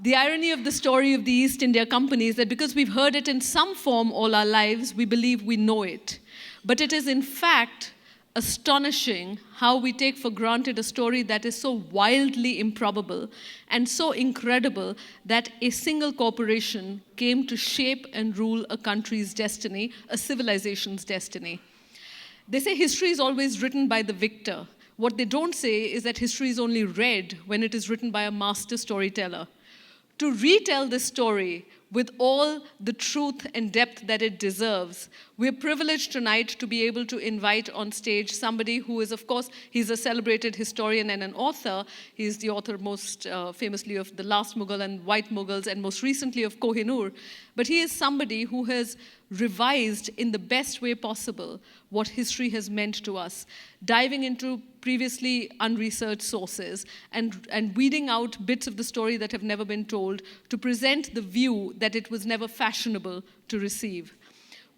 The irony of the story of the East India Company is that because we've heard it in some form all our lives, we believe we know it. But it is in fact astonishing how we take for granted a story that is so wildly improbable and so incredible that a single corporation came to shape and rule a country's destiny, a civilization's destiny. They say history is always written by the victor. What they don't say is that history is only read when it is written by a master storyteller. To retell this story with all the truth and depth that it deserves, we're privileged tonight to be able to invite on stage somebody who is, of course, he's a celebrated historian and an author. He's the author most famously of The Last Mughal and White Mughals, and most recently of Kohinoor. But he is somebody who has revised in the best way possible what history has meant to us, diving into previously unresearched sources and weeding out bits of the story that have never been told to present the view that it was never fashionable to receive.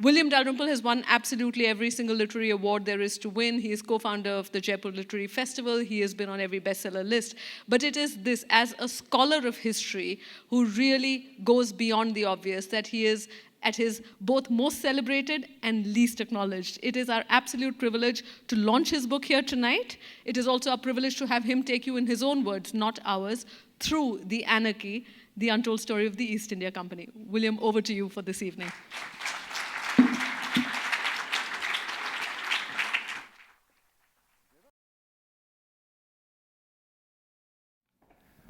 William Dalrymple has won absolutely every single literary award there is to win. He is co-founder of the Jaipur Literary Festival. He has been on every bestseller list. But it is this, as a scholar of history, who really goes beyond the obvious, that he is at his both most celebrated and least acknowledged. It is our absolute privilege to launch his book here tonight. It is also a privilege to have him take you, in his own words, not ours, through the anarchy, the untold story of the East India Company. William, over to you for this evening.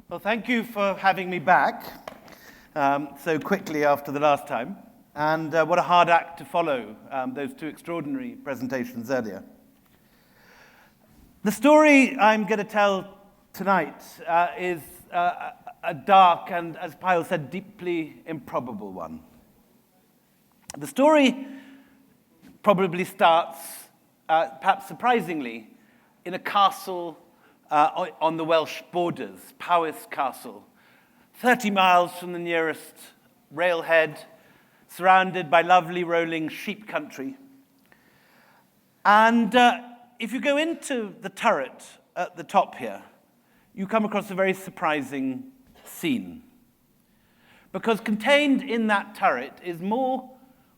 Well, thank you for having me back so quickly after the last time. And what a hard act to follow, those two extraordinary presentations earlier. The story I'm going to tell tonight is a dark and, as Payal said, deeply improbable one. The story probably starts, perhaps surprisingly, in a castle on the Welsh borders, Powys Castle, 30 miles from the nearest railhead, surrounded by lovely rolling sheep country. And if you go into the turret at the top here, you come across a very surprising scene. Because contained in that turret is more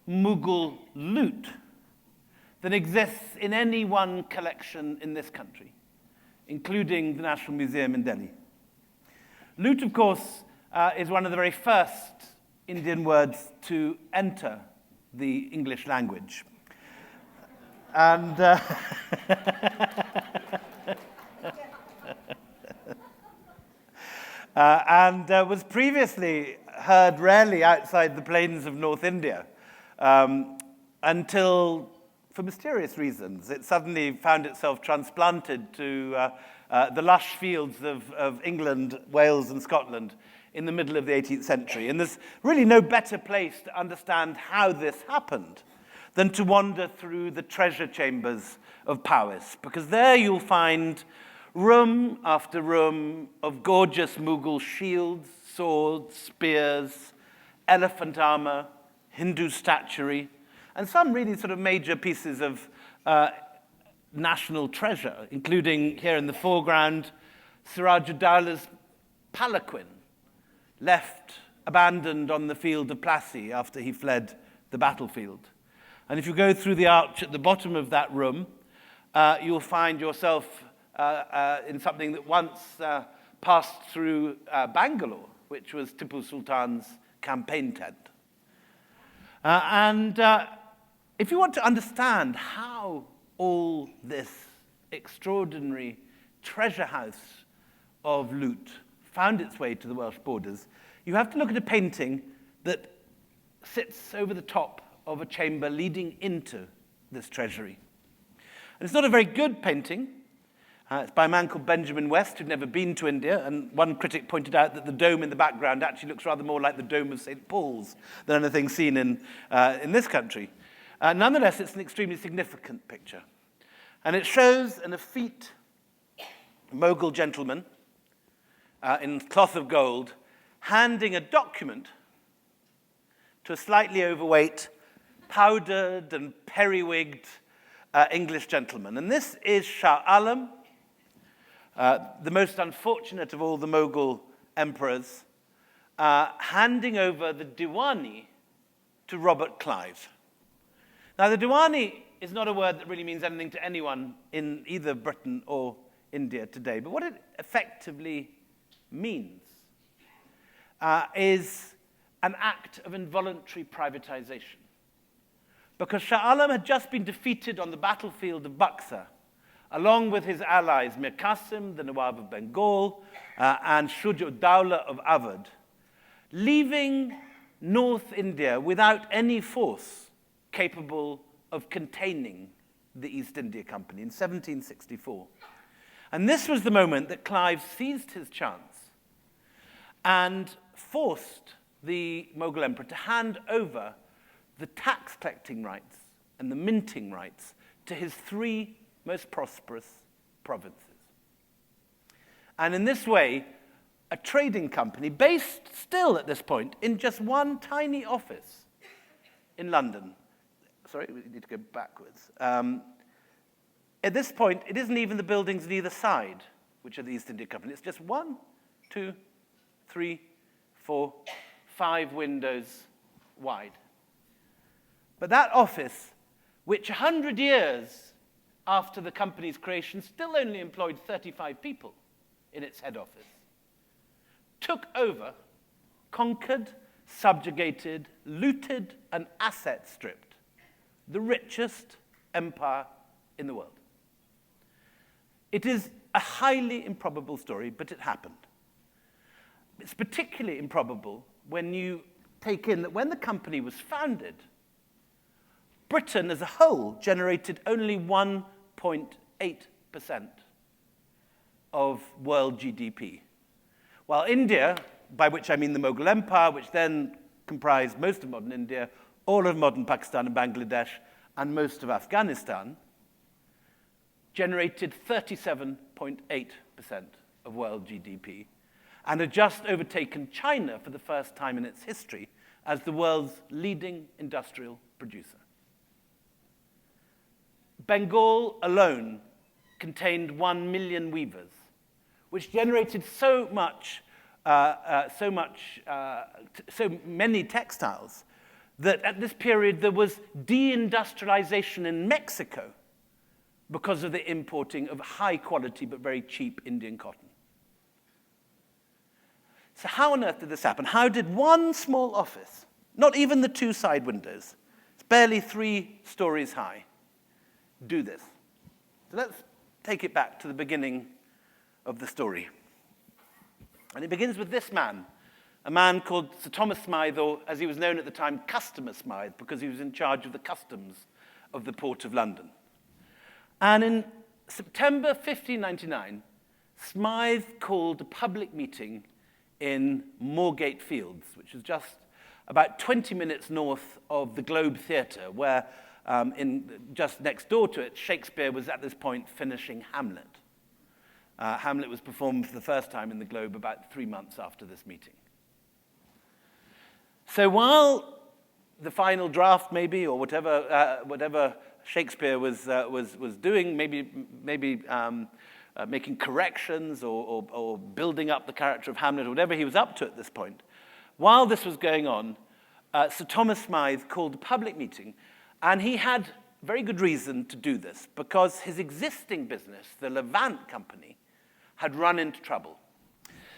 Mughal loot than exists in any one collection in this country, including the National Museum in Delhi. Loot, of course, is one of the very first Indian words to enter the English language. And was previously heard rarely outside the plains of North India until, for mysterious reasons, it suddenly found itself transplanted to the lush fields of England, Wales, and Scotland in the middle of the 18th century. And there's really no better place to understand how this happened than to wander through the treasure chambers of Powys, because there you'll find room after room of gorgeous Mughal shields, swords, spears, elephant armor, Hindu statuary, and some really sort of major pieces of national treasure, including here in the foreground, Siraj-ud-Dowlah's palanquin, left abandoned on the field of Plassey after he fled the battlefield. And if you go through the arch at the bottom of that room, you'll find yourself in something that once passed through Bangalore, which was Tipu Sultan's campaign tent. If you want to understand how all this extraordinary treasure house of loot found its way to the Welsh borders, you have to look at a painting that sits over the top of a chamber leading into this treasury. And it's not a very good painting. It's by a man called Benjamin West, who'd never been to India, and one critic pointed out that the dome in the background actually looks rather more like the dome of St. Paul's than anything seen in this country. Nonetheless, it's an extremely significant picture. And it shows an effete Mughal gentleman in cloth of gold handing a document to a slightly overweight, powdered and periwigged English gentleman. And this is Shah Alam, the most unfortunate of all the Mughal emperors, handing over the Diwani to Robert Clive. Now, the Diwani is not a word that really means anything to anyone in either Britain or India today, but what it effectively means is an act of involuntary privatization. Because Shah Alam had just been defeated on the battlefield of Buxar, along with his allies Mir Qasim, the Nawab of Bengal, and Shuja-ud-Dawla of Awadh, leaving North India without any force capable of containing the East India Company in 1764. And this was the moment that Clive seized his chance and forced the Mughal emperor to hand over the tax-collecting rights and the minting rights to his three most prosperous provinces. And in this way, a trading company based still at this point in just one tiny office in London. Sorry, we need to go backwards. At this point, it isn't even the buildings on either side, which are the East India Company. It's just 1, 2, 3, 4, 5 windows wide. But that office, which 100 years after the company's creation still only employed 35 people in its head office, took over, conquered, subjugated, looted, and asset stripped the richest empire in the world. It is a highly improbable story, but it happened. It's particularly improbable when you take in that when the company was founded, Britain as a whole generated only 1.8% of world GDP, while India, by which I mean the Mughal Empire, which then comprised most of modern India, all of modern Pakistan and Bangladesh, and most of Afghanistan, generated 37.8% of world GDP, and had just overtaken China for the first time in its history as the world's leading industrial producer. Bengal alone contained 1 million weavers, which generated so many textiles that at this period there was deindustrialization in Mexico because of the importing of high quality but very cheap Indian cotton. So how on earth did this happen? How did one small office, not even the 2 side windows, it's barely 3 stories high, do this? So let's take it back to the beginning of the story. And it begins with this man, a man called Sir Thomas Smythe, or as he was known at the time, Customer Smythe, because he was in charge of the customs of the Port of London. And in September 1599, Smythe called a public meeting in Moorgate Fields, which is just about 20 minutes north of the Globe Theatre, where just next door to it, Shakespeare was at this point finishing Hamlet. Hamlet was performed for the first time in the Globe about 3 months after this meeting. So while the final draft, maybe, or whatever Shakespeare was doing, maybe making corrections or building up the character of Hamlet, or whatever he was up to at this point, while this was going on, Sir Thomas Smythe called a public meeting, and he had very good reason to do this, because his existing business, the Levant Company, had run into trouble.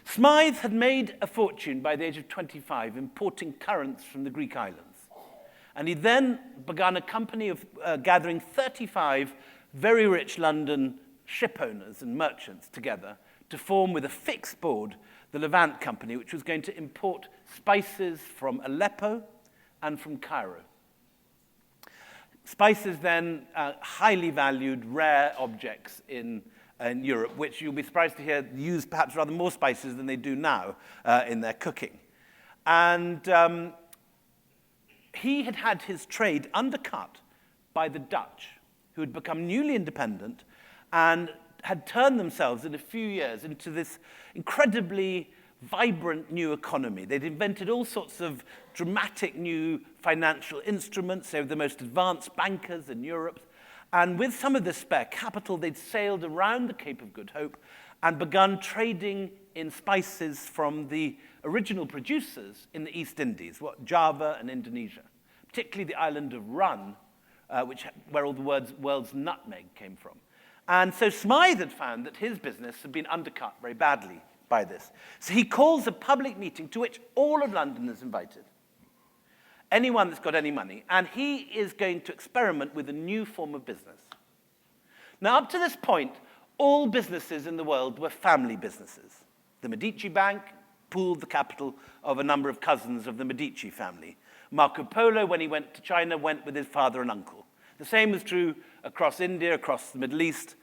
Smythe had made a fortune by the age of 25 importing currants from the Greek islands. And he then began a company of gathering 35 very rich London ship owners and merchants together to form with a fixed board the Levant Company, which was going to import spices from Aleppo and from Cairo. Spices then highly valued, rare objects in Europe, which you'll be surprised to hear use perhaps rather more spices than they do now in their cooking. And he had had his trade undercut by the Dutch, who had become newly independent and had turned themselves in a few years into this incredibly vibrant new economy. They'd invented all sorts of dramatic new financial instruments. They were the most advanced bankers in Europe. And with some of this spare capital, they'd sailed around the Cape of Good Hope and begun trading in spices from the original producers in the East Indies, Java and Indonesia, particularly the island of Run, where all the world's nutmeg came from. And so Smythe had found that his business had been undercut very badly by this. So he calls a public meeting to which all of London is invited, anyone that's got any money, and he is going to experiment with a new form of business. Now, up to this point, all businesses in the world were family businesses. The Medici Bank pooled the capital of a number of cousins of the Medici family. Marco Polo, when he went to China, went with his father and uncle. The same was true across India, across the Middle East.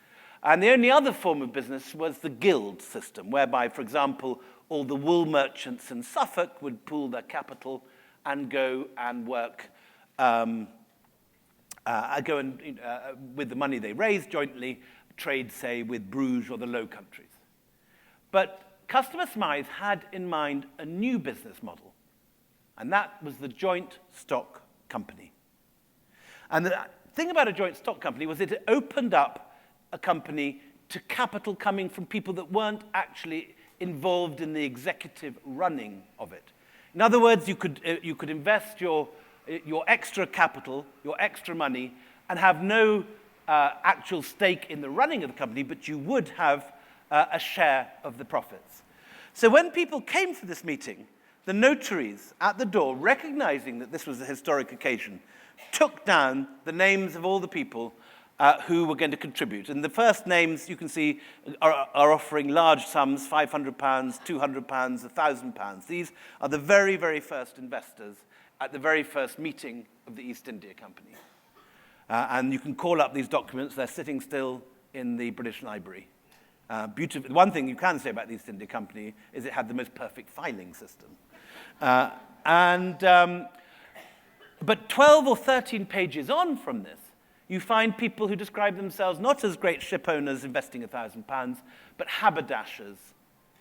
And the only other form of business was the guild system, whereby, for example, all the wool merchants in Suffolk would pool their capital and go and work, with the money they raised jointly, trade, say, with Bruges or the Low Countries. But Customer Smythe had in mind a new business model, and that was the joint stock company. And the thing about a joint stock company was it opened up a company to capital coming from people that weren't actually involved in the executive running of it. In other words, you could invest your extra capital, your extra money, and have no actual stake in the running of the company, but you would have a share of the profits. So when people came for this meeting, the notaries at the door, recognizing that this was a historic occasion, took down the names of all the people who were going to contribute. And the first names, you can see, are offering large sums, £500, £200, £1,000. These are the very, very first investors at the very first meeting of the East India Company. And you can call up these documents. They're sitting still in the British Library. Beautiful. One thing you can say about the East India Company is it had the most perfect filing system. But 12 or 13 pages on from this, you find people who describe themselves not as great ship owners investing £1,000, but haberdashers,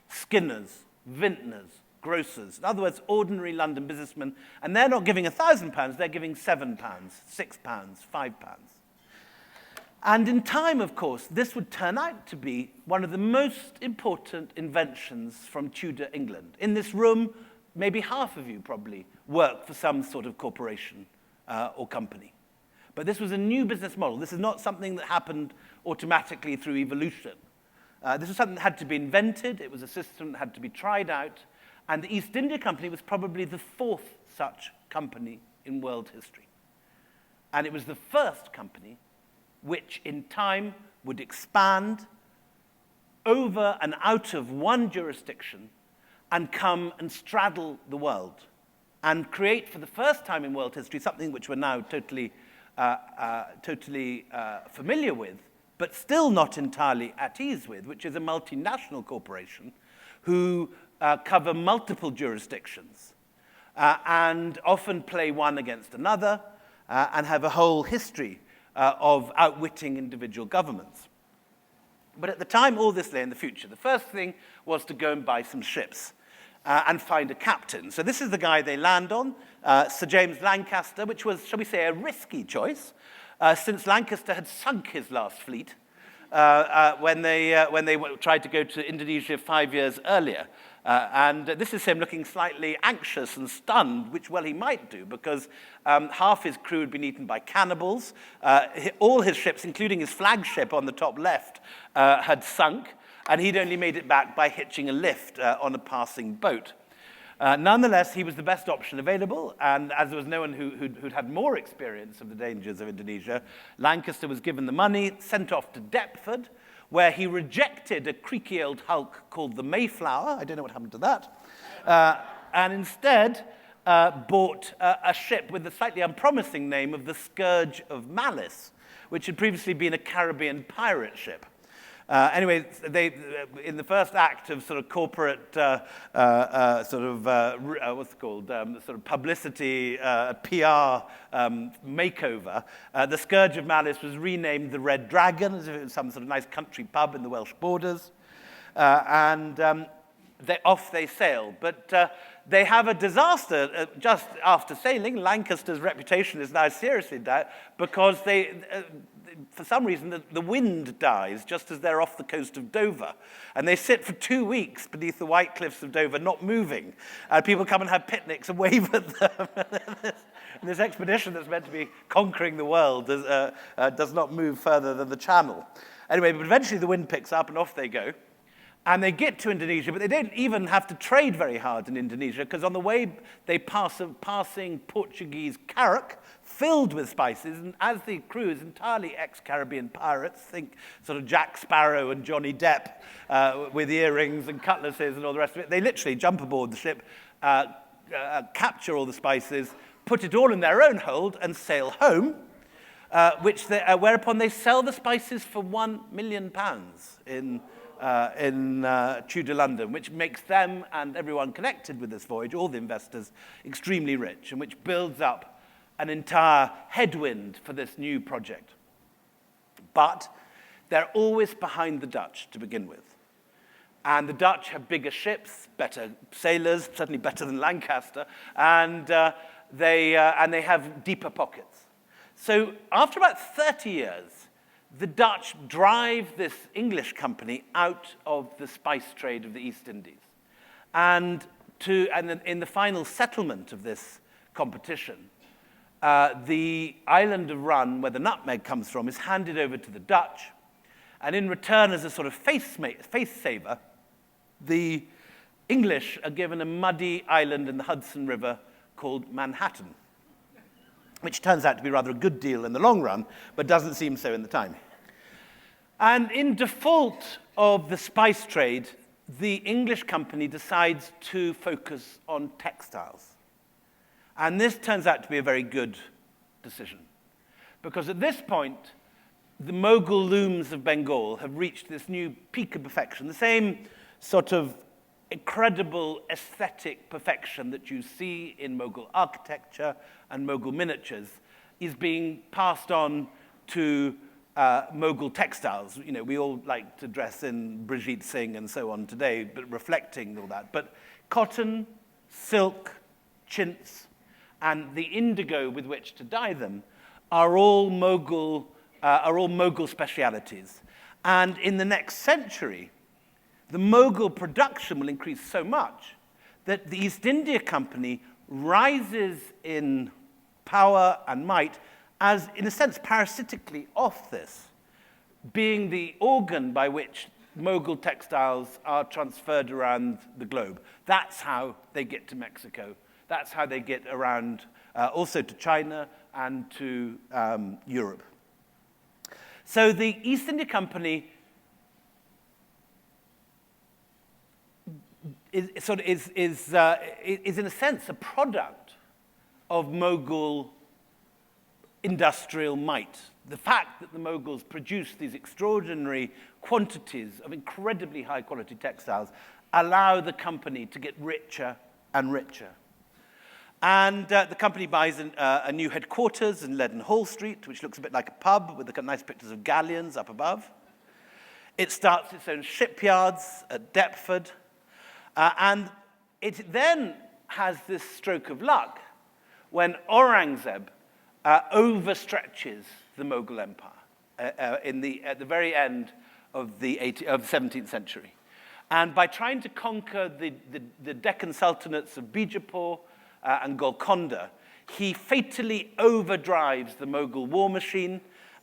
skinners, vintners, grocers. In other words, ordinary London businessmen. And they're not giving £1,000, they're giving £7, £6, £5. And in time, of course, this would turn out to be one of the most important inventions from Tudor England. In this room, maybe half of you probably work for some sort of corporation or company. But this was a new business model. This is not something that happened automatically through evolution. This was something that had to be invented. It was a system that had to be tried out. And the East India Company was probably the fourth such company in world history. And it was the first company which in time would expand over and out of one jurisdiction and come and straddle the world and create for the first time in world history something which we're now totally familiar with, but still not entirely at ease with, which is a multinational corporation who cover multiple jurisdictions and often play one against another and have a whole history of outwitting individual governments. But at the time all this lay in the future. The first thing was to go and buy some ships and find a captain. So this is the guy they land on, Sir James Lancaster, which was, shall we say, a risky choice, since Lancaster had sunk his last fleet when they tried to go to Indonesia 5 years earlier. And this is him looking slightly anxious and stunned, which, well, he might do, because half his crew had been eaten by cannibals. All his ships, including his flagship on the top left, had sunk, and he'd only made it back by hitching a lift on a passing boat. Nonetheless, he was the best option available, and as there was no one who'd had more experience of the dangers of Indonesia, Lancaster was given the money, sent off to Deptford, where he rejected a creaky old hulk called the Mayflower. I don't know what happened to that. And instead bought a ship with the slightly unpromising name of the Scourge of Malice, which had previously been a Caribbean pirate ship. Anyway, they in the first act of sort of corporate what's it called, sort of publicity, PR makeover, the Scourge of Malice was renamed the Red Dragon, as if it was some sort of nice country pub in the Welsh borders, and off they sail. But they have a disaster just after sailing. Lancaster's reputation is now seriously in doubt because for some reason, the wind dies just as they're off the coast of Dover. And they sit for 2 weeks beneath the white cliffs of Dover, not moving. People come and have picnics and wave at them. And this expedition that's meant to be conquering the world does not move further than the Channel. Anyway, but eventually the wind picks up and off they go. And they get to Indonesia, but they don't even have to trade very hard in Indonesia, because on the way they pass a passing Portuguese carrack filled with spices, and as the crew is entirely ex-Caribbean pirates, think sort of Jack Sparrow and Johnny Depp with earrings and cutlasses and all the rest of it, they literally jump aboard the ship, capture all the spices, put it all in their own hold, and sail home, whereupon they sell the spices for £1 million in Tudor London, which makes them and everyone connected with this voyage, all the investors, extremely rich, and which builds up an entire headwind for this new project. But they're always behind the Dutch to begin with. And the Dutch have bigger ships, better sailors, certainly better than Lancaster, and they have deeper pockets. So after about 30 years, the Dutch drive this English company out of the spice trade of the East Indies. And in the final settlement of this competition, the island of Run, where the nutmeg comes from, is handed over to the Dutch. And in return, as a sort of face saver, the English are given a muddy island in the Hudson River called Manhattan, which turns out to be rather a good deal in the long run, but doesn't seem so in the time. And in default of the spice trade, the English company decides to focus on textiles. And this turns out to be a very good decision, because at this point, the Mughal looms of Bengal have reached this new peak of perfection, the same sort of incredible aesthetic perfection that you see in Mughal architecture and Mughal miniatures is being passed on to Mughal textiles. You know, we all like to dress in Brigitte Singh and so on today, but reflecting all that. But cotton, silk, chintz, and the indigo with which to dye them are all Mughal specialities. And in the next century, the Mughal production will increase so much that the East India Company rises in power and might as, in a sense, parasitically off this, being the organ by which Mughal textiles are transferred around the globe. That's how they get to Mexico. That's how they get around also to China and to Europe. So the East India Company is in a sense a product of Mughal industrial might. The fact that the Mughals produced these extraordinary quantities of incredibly high quality textiles allow the company to get richer and richer. And the company buys a new headquarters in Leadenhall Street, which looks a bit like a pub with the nice pictures of galleons up above. It starts its own shipyards at Deptford. And it then has this stroke of luck when Aurangzeb overstretches the Mughal Empire at the very end of the 17th century. And by trying to conquer the Deccan Sultanates of Bijapur and Golconda, he fatally overdrives the Mughal war machine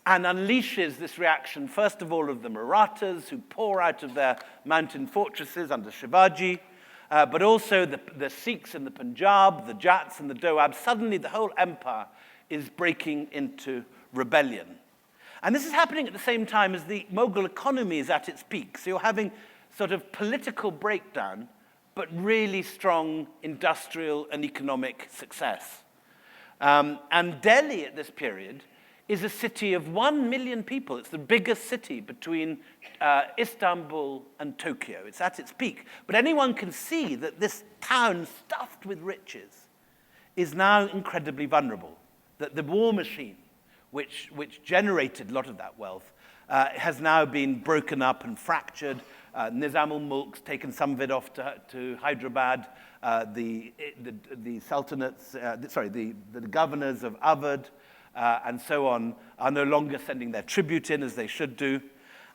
and unleashes this reaction, first of all, of the Marathas, who pour out of their mountain fortresses under Shivaji, but also the Sikhs in the Punjab, the Jats and the Doabs. Suddenly, the whole empire is breaking into rebellion. And this is happening at the same time as the Mughal economy is at its peak. So you're having sort of political breakdown, but really strong industrial and economic success. And Delhi at this period is a city of 1 million people. It's the biggest city between Istanbul and Tokyo. It's at its peak. But anyone can see that this town stuffed with riches is now incredibly vulnerable. That the war machine, which generated a lot of that wealth, has now been broken up and fractured. Nizam-ul-Mulk's taken some of it off to Hyderabad. The sultanates, the governors of Awadh and so on, are no longer sending their tribute in as they should do.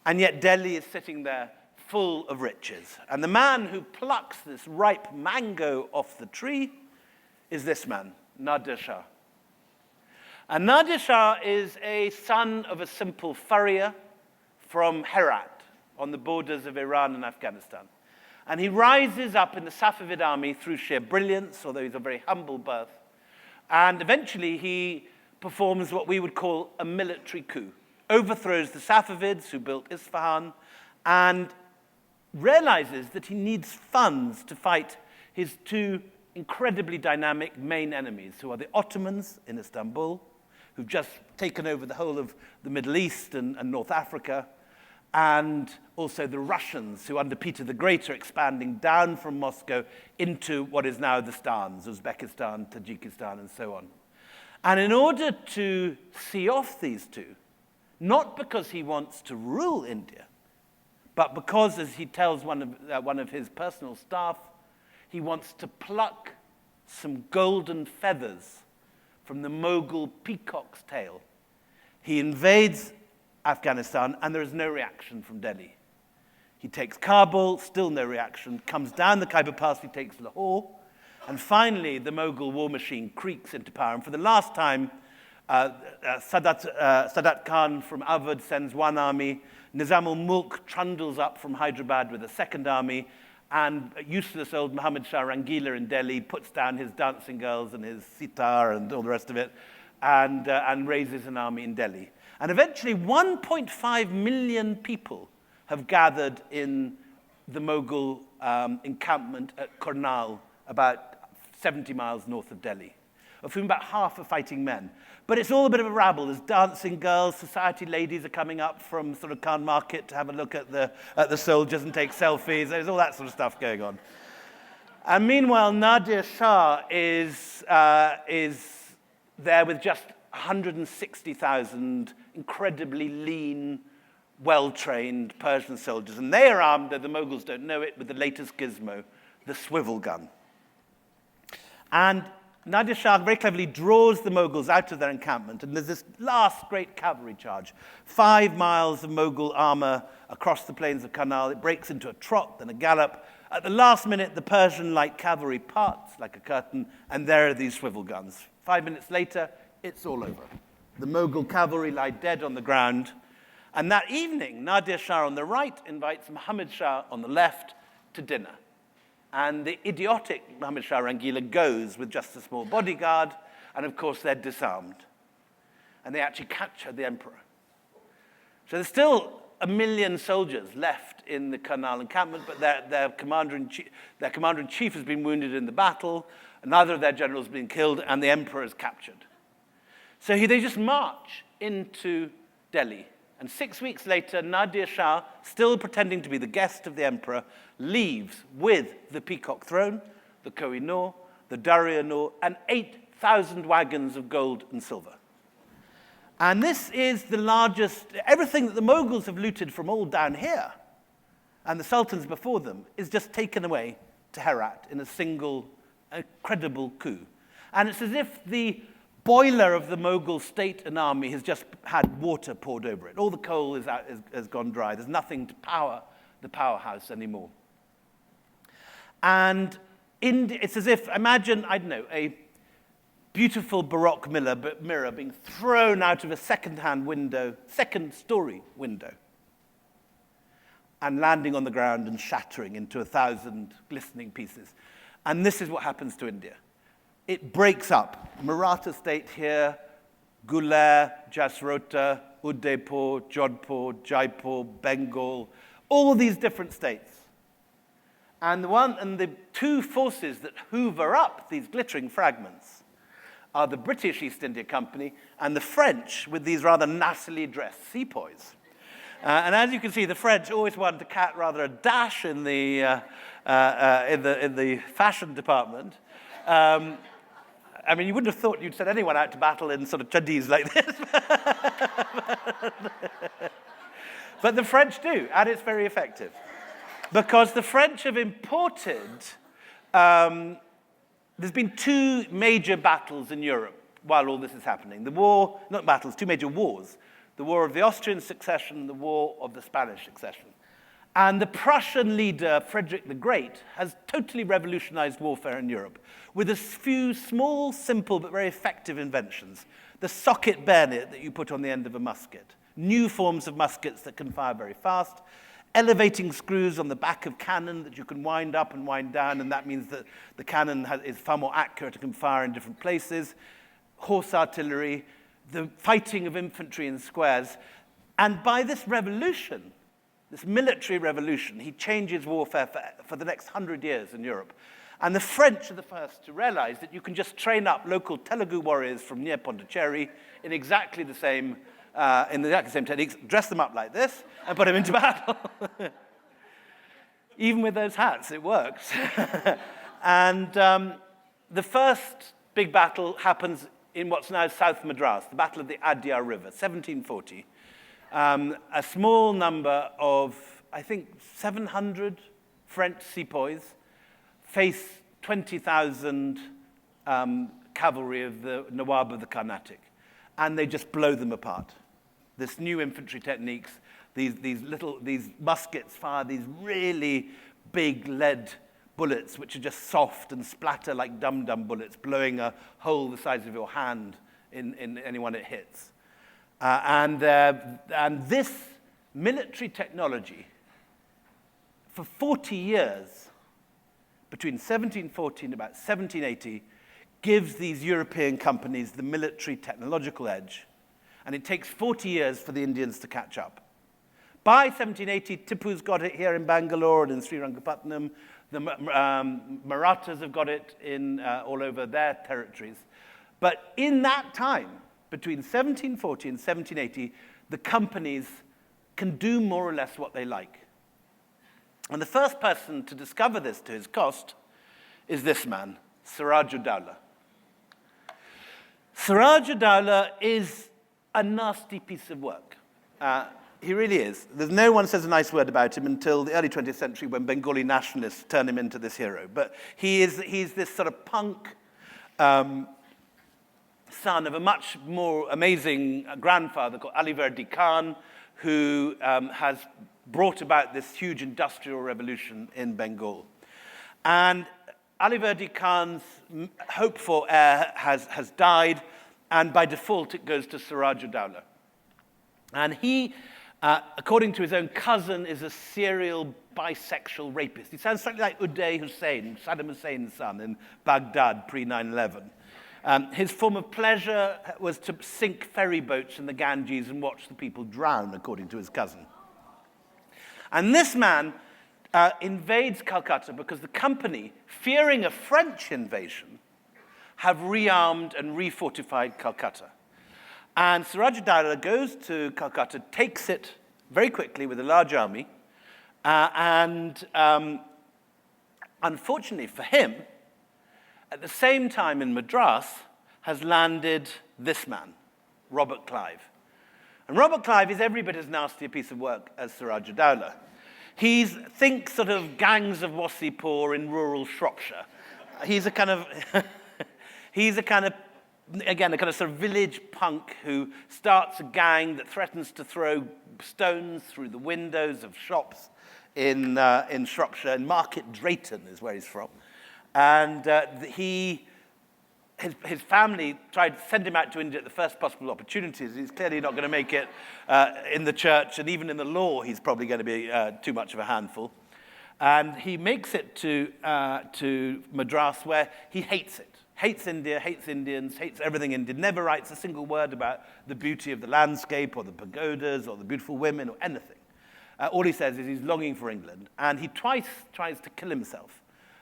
And yet Delhi is sitting there full of riches. And the man who plucks this ripe mango off the tree is this man, Nadir Shah. And Nadir Shah is a son of a simple furrier from Herat, on the borders of Iran and Afghanistan. And he rises up in the Safavid army through sheer brilliance, although he's a very humble birth. And eventually he performs what we would call a military coup, overthrows the Safavids who built Isfahan, and realizes that he needs funds to fight his two incredibly dynamic main enemies, who are the Ottomans in Istanbul, who've just taken over the whole of the Middle East and North Africa, and also the Russians, who under Peter the Great are expanding down from Moscow into what is now the Stans, Uzbekistan, Tajikistan, and so on. And in order to see off these two, not because he wants to rule India, but because, as he tells one of his personal staff, he wants to pluck some golden feathers from the Mughal peacock's tail. He invades Afghanistan, and there is no reaction from Delhi. He takes Kabul, still no reaction, comes down the Khyber Pass, he takes Lahore, and finally the Mughal war machine creaks into power. And for the last time, Sadat Khan from Awadh sends one army, Nizam ul-Mulk trundles up from Hyderabad with a second army, and useless old Muhammad Shah Rangila in Delhi puts down his dancing girls and his sitar and all the rest of it, and raises an army in Delhi. And eventually 1.5 million people have gathered in the Mughal encampment at Karnal, about 70 miles north of Delhi, of whom about half are fighting men. But it's all a bit of a rabble. There's dancing girls, society ladies are coming up from sort of Khan Market to have a look at the soldiers and take selfies. There's all that sort of stuff going on. And meanwhile, Nadir Shah is there with just 160,000 incredibly lean, well-trained Persian soldiers. And they are armed, though the Mughals don't know it, with the latest gizmo, the swivel gun. And Nadir Shah very cleverly draws the Mughals out of their encampment, and there's this last great cavalry charge. 5 miles of Mughal armor across the plains of Karnal. It breaks into a trot, then a gallop. At the last minute, the Persian light cavalry parts like a curtain, and there are these swivel guns. 5 minutes later, it's all over. The Mughal cavalry lie dead on the ground. And that evening, Nadir Shah on the right invites Muhammad Shah on the left to dinner. And the idiotic Muhammad Shah Rangila goes with just a small bodyguard, and of course they're disarmed. And they actually capture the emperor. So there's still 1 million soldiers left in the Karnal encampment, but their commander-in-chief has been wounded in the battle, neither of their generals has been killed, and the emperor is captured. So they just march into Delhi. And 6 weeks later, Nadir Shah, still pretending to be the guest of the emperor, leaves with the peacock throne, the Koh-i-Noor, the Darya-Noor, and 8,000 wagons of gold and silver. And this is the largest, everything that the Mughals have looted from all down here, and the sultans before them, is just taken away to Herat in a single, incredible coup. And it's as if the boiler of the Mughal state and army has just had water poured over it. All the coal has gone dry. There's nothing to power the powerhouse anymore. And it's as if, imagine, I don't know, a beautiful Baroque mirror being thrown out of a second-hand window, second-story window, and landing on the ground and shattering into 1,000 glistening pieces. And this is what happens to India. It breaks up. Maratha state here, Guler, Jasrota, Udaipur, Jodhpur, Jaipur, Bengal, all these different states. And the two forces that hoover up these glittering fragments are the British East India Company and the French with these rather nassily dressed sepoys. And as you can see, the French always wanted to cat rather a dash in the fashion department. I mean, you wouldn't have thought you'd send anyone out to battle in sort of chadis like this. But the French do, and it's very effective. Because the French have imported, there's been 2 major battles in Europe while all this is happening. The war, not battles, two major wars. The War of the Austrian Succession, the War of the Spanish Succession. And the Prussian leader, Frederick the Great, has totally revolutionized warfare in Europe with a few small, simple, but very effective inventions. The socket bayonet that you put on the end of a musket, new forms of muskets that can fire very fast, elevating screws on the back of cannon that you can wind up and wind down, and that means that the cannon is far more accurate and can fire in different places, horse artillery, the fighting of infantry in squares. And by this revolution, this military revolution, he changes warfare for the next 100 years in Europe. And the French are the first to realize that you can just train up local Telugu warriors from near Pondicherry in exactly the same techniques, dress them up like this, and put them into battle. Even with those hats, it works. And the first big battle happens in what's now South Madras, the Battle of the Adyar River, 1740. A small number of, I think, 700 French sepoys face 20,000 cavalry of the Nawab of the Carnatic, and they just blow them apart. This new infantry techniques, these muskets fire these really big lead bullets, which are just soft and splatter like dum-dum bullets, blowing a hole the size of your hand in anyone it hits. And this military technology, for 40 years, between 1740 and about 1780, gives these European companies the military technological edge. And it takes 40 years for the Indians to catch up. By 1780, Tipu's got it here in Bangalore and in Srirangapatnam. The Marathas have got it all over their territories. But in that time, between 1740 and 1780, the companies can do more or less what they like. And the first person to discover this to his cost is this man, Siraj-ud-Dowlah. Siraj-ud-Dowlah is a nasty piece of work. He really is. There's no one says a nice word about him until the early 20th century when Bengali nationalists turn him into this hero. But he's this sort of punk son of a much more amazing grandfather called Aliverdi Khan, who has brought about this huge industrial revolution in Bengal. And Aliverdi Khan's hoped-for heir has died, and by default it goes to Siraj-ud-Dowlah. And he, according to his own cousin, is a serial bisexual rapist. He sounds slightly like Uday Hussein, Saddam Hussein's son in Baghdad pre-9/11. His form of pleasure was to sink ferry boats in the Ganges and watch the people drown, according to his cousin. And this man invades Calcutta because the company, fearing a French invasion, have rearmed and refortified Calcutta. And Siraj-ud-Dowlah goes to Calcutta, takes it very quickly with a large army, and unfortunately for him, at the same time in Madras has landed this man, Robert Clive. And Robert Clive is every bit as nasty a piece of work as Siraj-ud-Dowlah. Think sort of gangs of Wasseypur in rural Shropshire. He's a kind of sort of village punk who starts a gang that threatens to throw stones through the windows of shops in Shropshire. And Market Drayton is where he's from. And his family tried to send him out to India at the first possible opportunities. He's clearly not going to make it in the church, and even in the law, he's probably going to be too much of a handful. And he makes it to Madras, where he hates it. Hates India, hates Indians, hates everything Indian, never writes a single word about the beauty of the landscape or the pagodas or the beautiful women or anything. All he says is he's longing for England, and he twice tries to kill himself.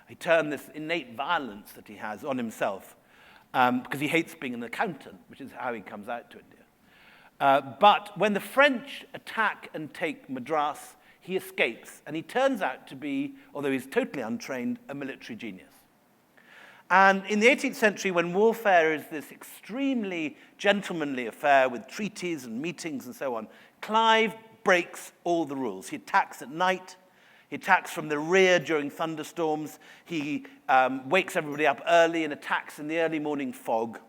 He turned this innate violence that he has on himself because he hates being an accountant, which is how he comes out to India. But when the French attack and take Madras, he escapes, and he turns out to be, although he's totally untrained, a military genius. And in the 18th century, when warfare is this extremely gentlemanly affair with treaties and meetings and so on, Clive breaks all the rules. He attacks at night. He attacks from the rear during thunderstorms. He wakes everybody up early and attacks in the early morning fog.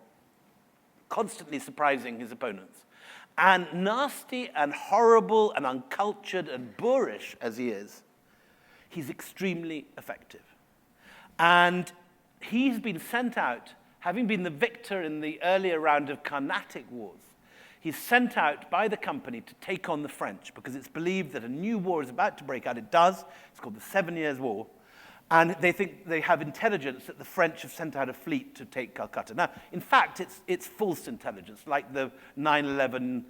constantly surprising his opponents. And nasty and horrible and uncultured and boorish as he is, he's extremely effective. And he's been sent out, having been the victor in the earlier round of Carnatic Wars, he's sent out by the company to take on the French because it's believed that a new war is about to break out. It does. It's called the 7 Years' War. And they think they have intelligence that the French have sent out a fleet to take Calcutta. Now, in fact, it's false intelligence, like the 9/11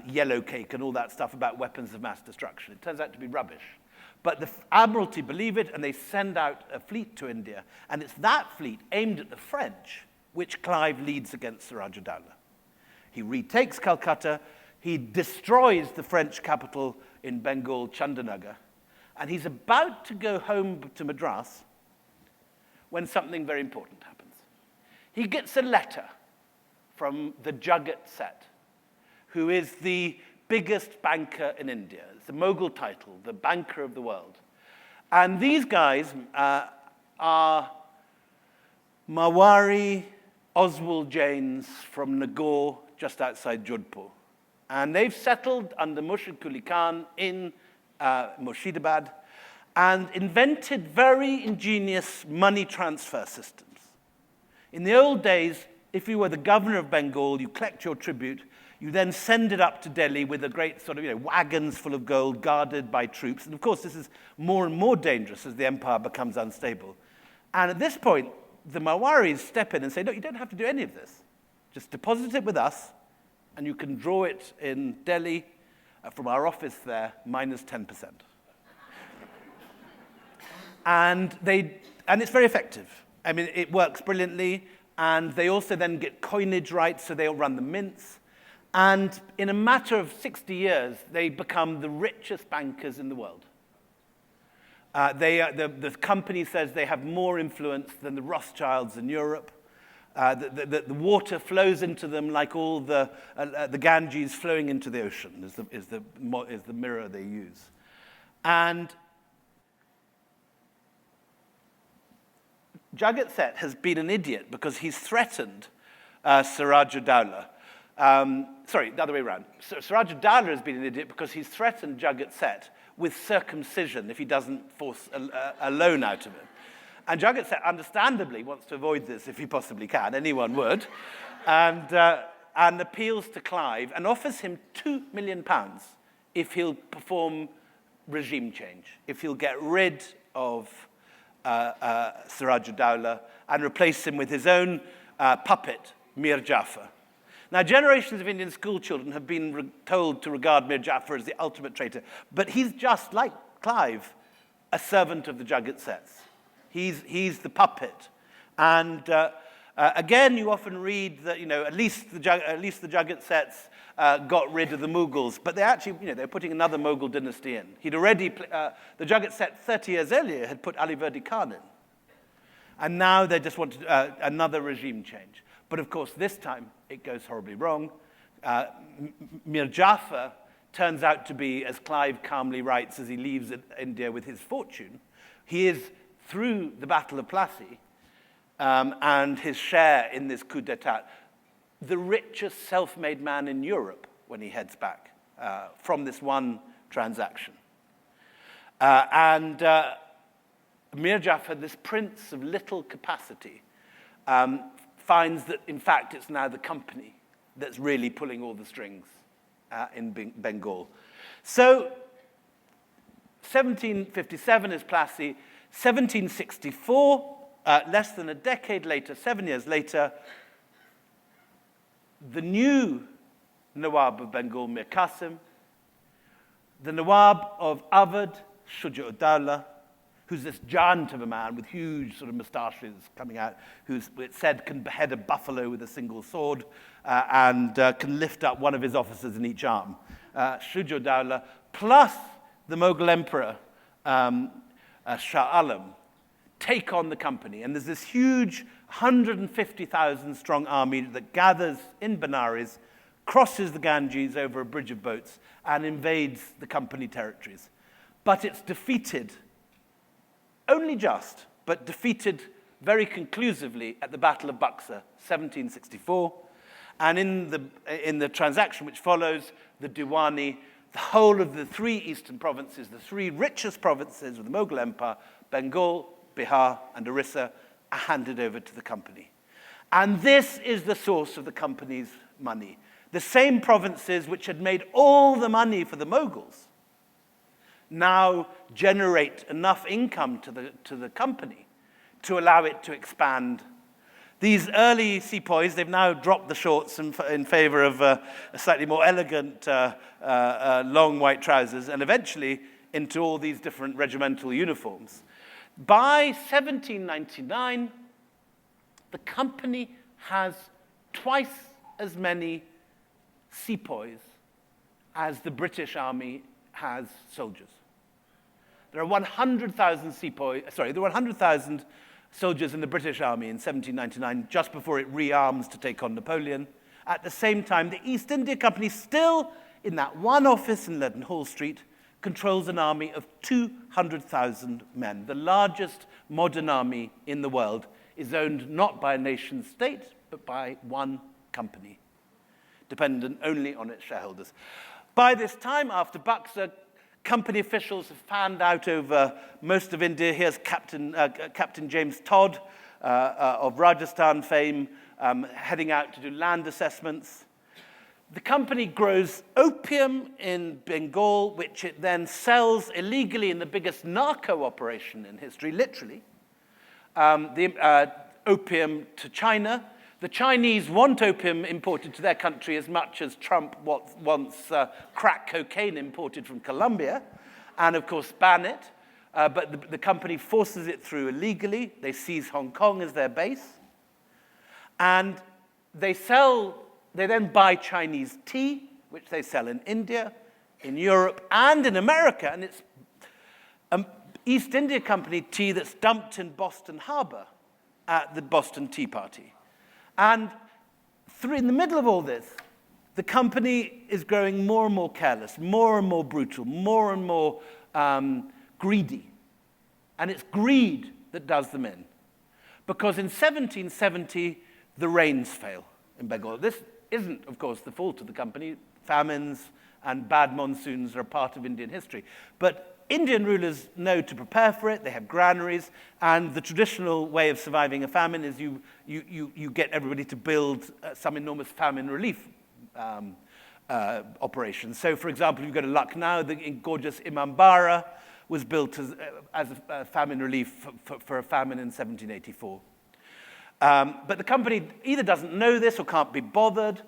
yellow cake and all that stuff about weapons of mass destruction. It turns out to be rubbish. But the Admiralty believe it, and they send out a fleet to India. And it's that fleet aimed at the French which Clive leads against Suraj Dowlah. He retakes Calcutta. He destroys the French capital in Bengal, Chandanagar. And he's about to go home to Madras when something very important happens. He gets a letter from the Jagat Seth, who is the biggest banker in India. It's a Mughal title, the banker of the world. And these guys are Marwari Oswald Jains from Nagaur, just outside Jodhpur. And they've settled under Murshid Quli Khan in Murshidabad and invented very ingenious money transfer systems. In the old days, if you were the governor of Bengal, you collect your tribute, you then send it up to Delhi with a great sort of, wagons full of gold guarded by troops. And of course, this is more and more dangerous as the empire becomes unstable. And at this point, the Marwaris step in and say, no, you don't have to do any of this. Just deposit it with us, and you can draw it in Delhi from our office there, minus 10%. And it's very effective. I mean, it works brilliantly, and they also then get coinage rights, so they'll run the mints. And in a matter of 60 years, they become the richest bankers in the world. The company says they have more influence than the Rothschilds in Europe. The water flows into them like all the Ganges flowing into the ocean is the mirror they use. And Jagat Seth has been an idiot because he's threatened Suraj Dowlah. Sorry, the other way around. Suraj Dowlah has been an idiot because he's threatened Jagat Seth with circumcision if he doesn't force a loan out of him. And Jagat Seth, understandably, wants to avoid this if he possibly can. Anyone would. And appeals to Clive and offers him £2 million if he'll perform regime change, if he'll get rid of Suraj Dowlah and replace him with his own puppet, Mir Jafar. Now, generations of Indian school children have been told to regard Mir Jafar as the ultimate traitor, but he's just like Clive, a servant of the Jagat Seths. He's the puppet. And again, you often read that, at least the Jagat Seths got rid of the Mughals, but they actually, they're putting another Mughal dynasty in. He'd already, the Jagat Seth 30 years earlier had put Ali Verdi Khan in. And now they just want another regime change. But of course, this time, it goes horribly wrong. Mir Jafar turns out to be, as Clive calmly writes as he leaves India with his fortune, he is, through the Battle of Plassey and his share in this coup d'etat, the richest self-made man in Europe when he heads back from this one transaction. Mir Jafar, this prince of little capacity, finds that, in fact, it's now the company that's really pulling all the strings in Bengal. So 1757 is Plassey. 1764, less than a decade later, 7 years later, the new Nawab of Bengal, Mir Qasim, the Nawab of Awadh, Shuja Dowlah, who's this giant of a man with huge sort of moustaches coming out, who's, it's said, can behead a buffalo with a single sword and can lift up one of his officers in each arm. Shuja Dowlah, plus the Mughal emperor, Shah Alam, take on the company. And there's this huge 150,000 strong army that gathers in Benares, crosses the Ganges over a bridge of boats, and invades the company territories. But it's defeated, only just, but defeated very conclusively at the Battle of Buxar, 1764. And in the transaction which follows, the Diwani, the whole of the three eastern provinces, the three richest provinces of the Mughal Empire, Bengal, Bihar, and Orissa, are handed over to the company. And this is the source of the company's money. The same provinces which had made all the money for the Mughals now generate enough income to the company to allow it to expand. These early sepoys, they've now dropped the shorts in favor of a slightly more elegant long white trousers, and eventually into all these different regimental uniforms. By 1799, the company has twice as many sepoys as the British Army has soldiers. There are 100,000 soldiers in the British Army in 1799, just before it rearms to take on Napoleon. At the same time, the East India Company, still in that one office in Leadenhall Street, controls an army of 200,000 men. The largest modern army in the world is owned not by a nation state, but by one company, dependent only on its shareholders. By this time, after Buxar, company officials have fanned out over most of India. Here's Captain James Todd of Rajasthan fame, heading out to do land assessments. The company grows opium in Bengal, which it then sells illegally in the biggest narco operation in history, literally, the opium to China. The Chinese want opium imported to their country as much as Trump wants crack cocaine imported from Colombia, and of course ban it. But the company forces it through illegally. They seize Hong Kong as their base. And they then buy Chinese tea, which they sell in India, in Europe, and in America. And it's East India Company tea that's dumped in Boston Harbor at the Boston Tea Party. And in the middle of all this, the company is growing more and more careless, more and more brutal, more and more greedy. And it's greed that does them in. Because in 1770, the rains fail in Bengal. This isn't, of course, the fault of the company. Famines and bad monsoons are a part of Indian history. But Indian rulers know to prepare for it. They have granaries, and the traditional way of surviving a famine is you get everybody to build some enormous famine relief operation. So, for example, you go to Lucknow, the gorgeous Imambara was built as a famine relief for a famine in 1784. But the company either doesn't know this or can't be bothered,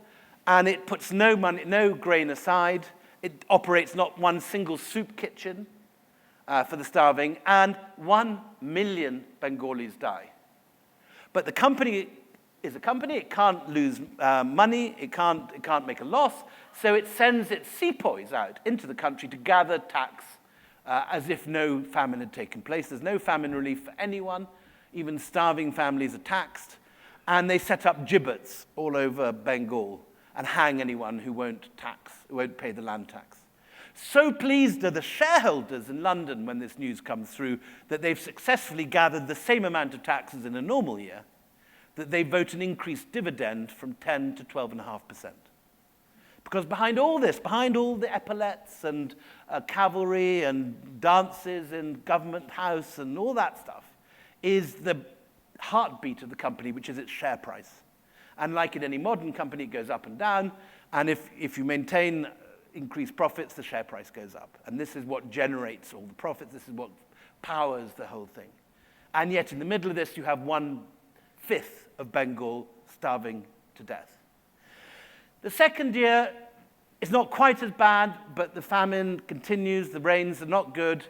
and it puts no money, no grain aside. It operates not one single soup kitchen for the starving, and 1 million Bengalis die. But the company is a company. It can't lose money. It can't make a loss. So it sends its sepoys out into the country to gather tax as if no famine had taken place. There's no famine relief for anyone. Even starving families are taxed. And they set up gibbets all over Bengal and hang anyone who won't pay the land tax. So pleased are the shareholders in London when this news comes through that they've successfully gathered the same amount of taxes in a normal year, that they vote an increased dividend from 10 to 12.5%. Because behind all this, behind all the epaulettes and cavalry and dances in Government House and all that stuff, is the heartbeat of the company, which is its share price. And like in any modern company, it goes up and down. And if you maintain increased profits, the share price goes up. And this is what generates all the profits. This is what powers the whole thing. And yet in the middle of this, you have 1/5 of Bengal starving to death. The second year is not quite as bad, but the famine continues. The rains are not good.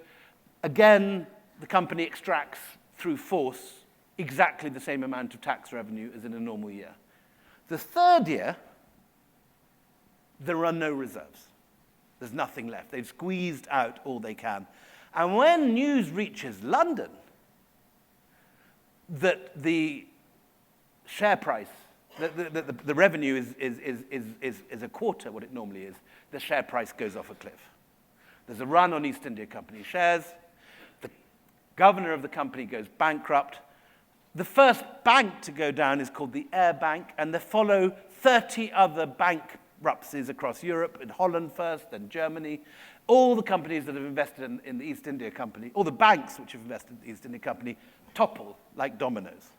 Again, the company extracts through force exactly the same amount of tax revenue as in a normal year. The third year, there are no reserves. There's nothing left. They've squeezed out all they can. And when news reaches London that the share price, the revenue is a quarter what it normally is, the share price goes off a cliff. There's a run on East India Company shares. The governor of the company goes bankrupt. The first bank to go down is called the Air Bank, and there follow 30 other bankruptcies across Europe, in Holland first, then Germany. All the companies that have invested in the East India Company, all the banks which have invested in the East India Company, topple like dominoes.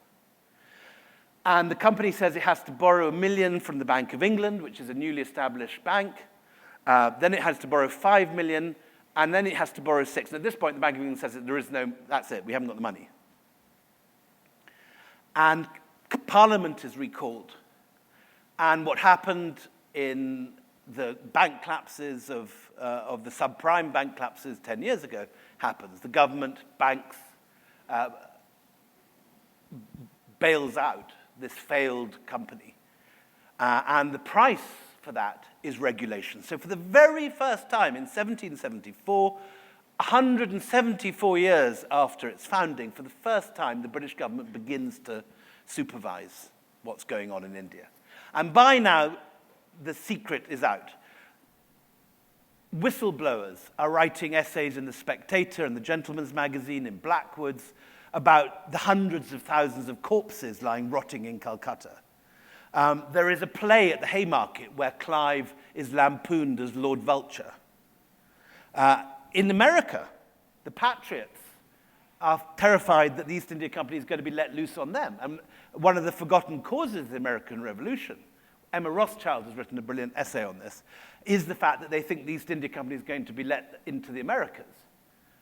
And the company says it has to borrow $1 million from the Bank of England, which is a newly established bank. Then it has to borrow $5 million, and then it has to borrow $6 million. And at this point, the Bank of England says that there is no, that's it, we haven't got the money. And Parliament is recalled. And what happened in the bank collapses of the subprime bank collapses 10 years ago happens. The government, banks, bails out this failed company. And the price for that is regulation. So for the very first time in 1774, 174 years after its founding, for the first time, the British government begins to supervise what's going on in India. And by now, the secret is out. Whistleblowers are writing essays in The Spectator and the Gentleman's Magazine in Blackwoods about the hundreds of thousands of corpses lying rotting in Calcutta. There is a play at the Haymarket where Clive is lampooned as Lord Vulture. In America, the patriots are terrified that the East India Company is going to be let loose on them. And one of the forgotten causes of the American Revolution, Emma Rothschild has written a brilliant essay on this, is the fact that they think the East India Company is going to be let into the Americas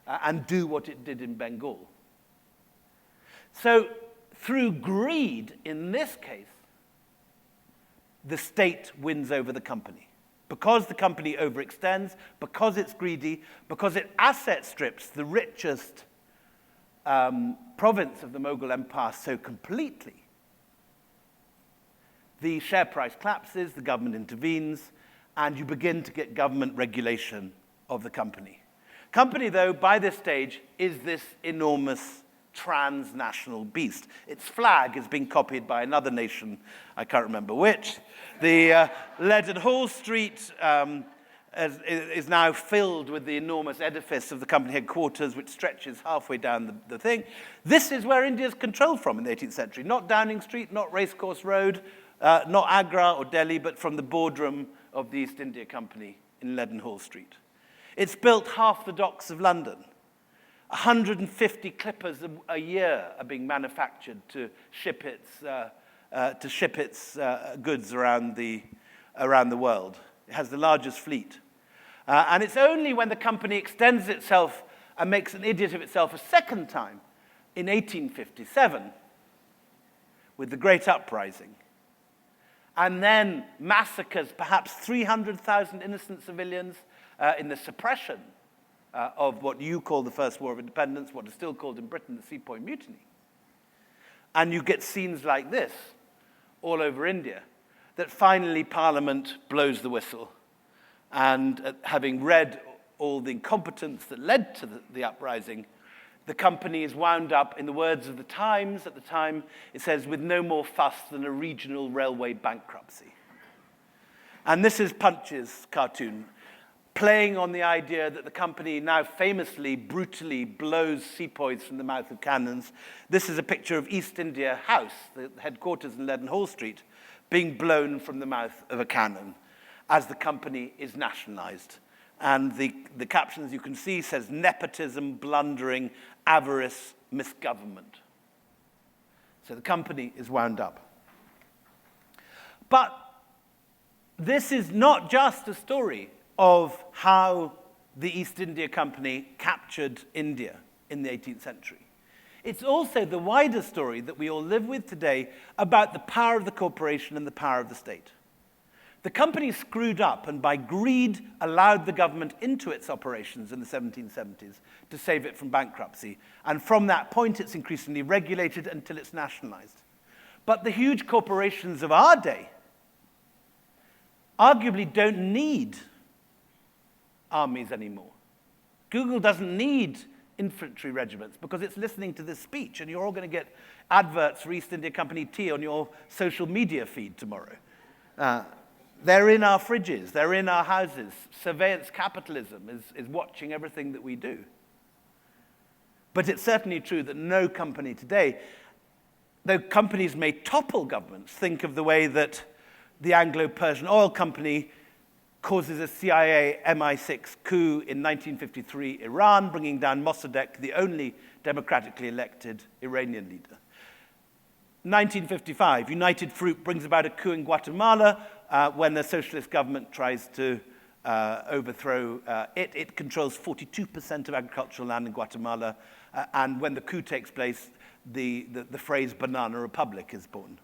and do what it did in Bengal. So through greed, in this case, the state wins over the company. Because the company overextends, because it's greedy, because it asset strips the richest province of the Mughal Empire so completely, the share price collapses, the government intervenes, and you begin to get government regulation of the company. Company, though, by this stage, is this enormous transnational beast. Its flag is being copied by another nation, I can't remember which. The Leadenhall Street is now filled with the enormous edifice of the company headquarters, which stretches halfway down the thing. This is where India is controlled from in the 18th century. Not Downing Street, not Racecourse Road, not Agra or Delhi, but from the boardroom of the East India Company in Leadenhall Street. It's built half the docks of London. 150 clippers a year are being manufactured to ship its goods around the world. It has the largest fleet. And it's only when the company extends itself and makes an idiot of itself a second time in 1857 with the Great Uprising, and then massacres perhaps 300,000 innocent civilians in the suppression of what you call the First War of Independence, what is still called in Britain the Sepoy Mutiny. And you get scenes like this all over India, that finally Parliament blows the whistle. And having read all the incompetence that led to the uprising, the company is wound up, in the words of the Times at the time, it says, with no more fuss than a regional railway bankruptcy. And this is Punch's cartoon, playing on the idea that the company now famously, brutally blows sepoys from the mouth of cannons. This is a picture of East India House, the headquarters in Leadenhall Street, being blown from the mouth of a cannon as the company is nationalized. And the captions you can see says nepotism, blundering, avarice, misgovernment. So the company is wound up. But this is not just a story of how the East India Company captured India in the 18th century. It's also the wider story that we all live with today about the power of the corporation and the power of the state. The company screwed up and by greed allowed the government into its operations in the 1770s to save it from bankruptcy. And from that point, it's increasingly regulated until it's nationalized. But the huge corporations of our day arguably don't need armies anymore. Google doesn't need infantry regiments because it's listening to this speech, and you're all going to get adverts for East India Company tea on your social media feed tomorrow. They're in our fridges, they're in our houses. Surveillance capitalism is watching everything that we do. But it's certainly true that no company today, though companies may topple governments, think of the way that the Anglo-Persian Oil Company causes a CIA MI6 coup in 1953 Iran, bringing down Mossadegh, the only democratically elected Iranian leader. 1955, United Fruit brings about a coup in Guatemala when the socialist government tries to overthrow it. It controls 42% of agricultural land in Guatemala, and when the coup takes place, the phrase Banana Republic is born.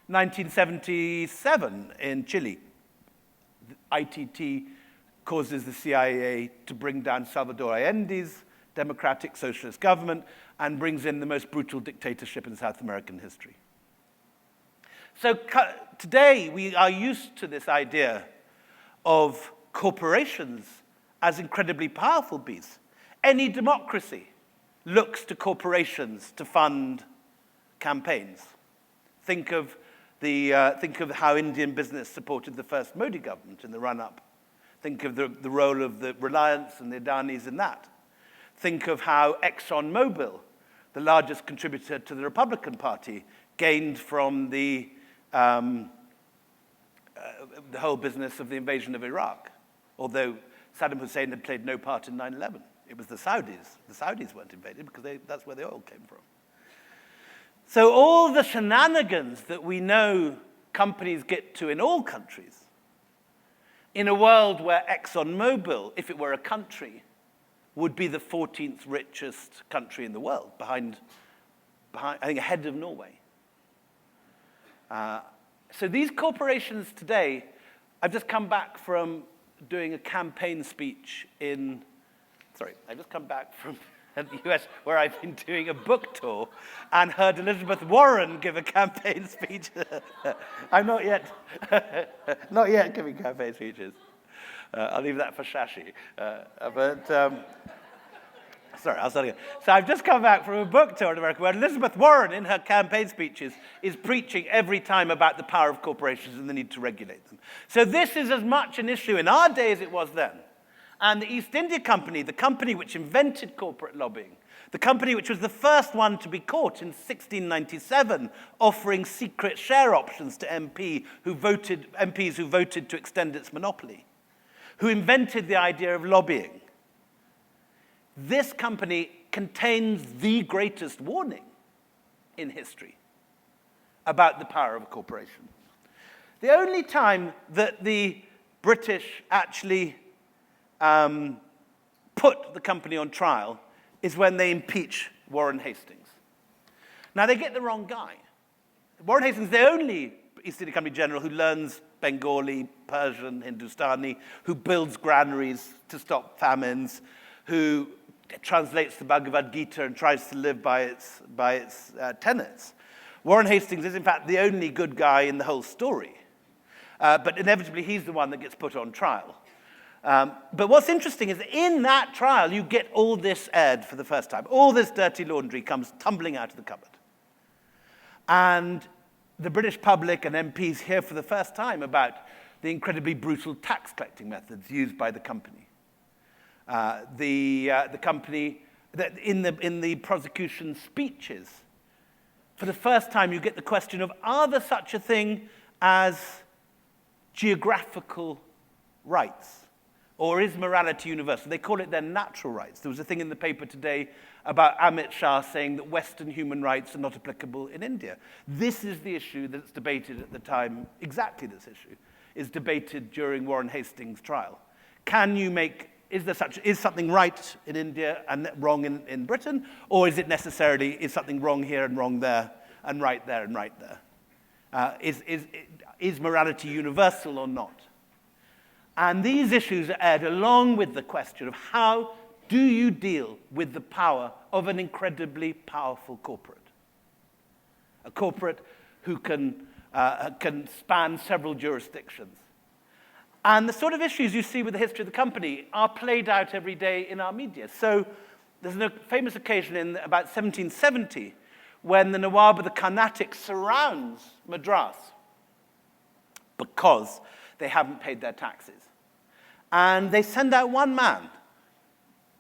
1977 in Chile, the ITT causes the CIA to bring down Salvador Allende's democratic socialist government and brings in the most brutal dictatorship in South American history. So today we are used to this idea of corporations as incredibly powerful beasts. Any democracy looks to corporations to fund campaigns. Think of how Indian business supported the first Modi government in the run-up. Think of the role of the Reliance and the Adanis in that. Think of how ExxonMobil, the largest contributor to the Republican Party, gained from the whole business of the invasion of Iraq, although Saddam Hussein had played no part in 9/11. It was the Saudis. The Saudis weren't invaded because that's where the oil came from. So all the shenanigans that we know companies get to in all countries, in a world where ExxonMobil, if it were a country, would be the 14th richest country in the world, behind I think, ahead of Norway. So these corporations today, I've just come back from doing a campaign speech I've just come back from the US where I've been doing a book tour and heard Elizabeth Warren give a campaign speech. I'm not yet giving campaign speeches. I'll leave that for Shashi. Sorry, I'll start again. So I've just come back from a book tour in America where Elizabeth Warren, in her campaign speeches, is preaching every time about the power of corporations and the need to regulate them. So this is as much an issue in our day as it was then. And the East India Company, the company which invented corporate lobbying, the company which was the first one to be caught in 1697 offering secret share options to MPs who voted to extend its monopoly, who invented the idea of lobbying. This company contains the greatest warning in history about the power of a corporation. The only time that the British actually put the company on trial is when they impeach Warren Hastings. Now, they get the wrong guy. Warren Hastings is the only East India Company general who learns Bengali, Persian, Hindustani, who builds granaries to stop famines, who translates the Bhagavad Gita and tries to live by its tenets. Warren Hastings is, in fact, the only good guy in the whole story. But inevitably, he's the one that gets put on trial. But what's interesting is in that trial, you get all this aired for the first time. All this dirty laundry comes tumbling out of the cupboard. And the British public and MPs hear for the first time about the incredibly brutal tax collecting methods used by the company. The company, that in the prosecution speeches, for the first time you get the question of, are there such a thing as geographical rights? Or is morality universal? They call it their natural rights. There was a thing in the paper today about Amit Shah saying that Western human rights are not applicable in India. This is the issue that's debated at the time, exactly this issue, is debated during Warren Hastings' trial. Is something right in India and wrong in Britain? Or is something wrong here and wrong there, and right there and right there? Is morality universal or not? And these issues are aired along with the question of how do you deal with the power of an incredibly powerful corporate? A corporate who can span several jurisdictions. And the sort of issues you see with the history of the company are played out every day in our media. So there's a famous occasion in about 1770 when the Nawab of the Carnatic surrounds Madras because they haven't paid their taxes. And they send out one man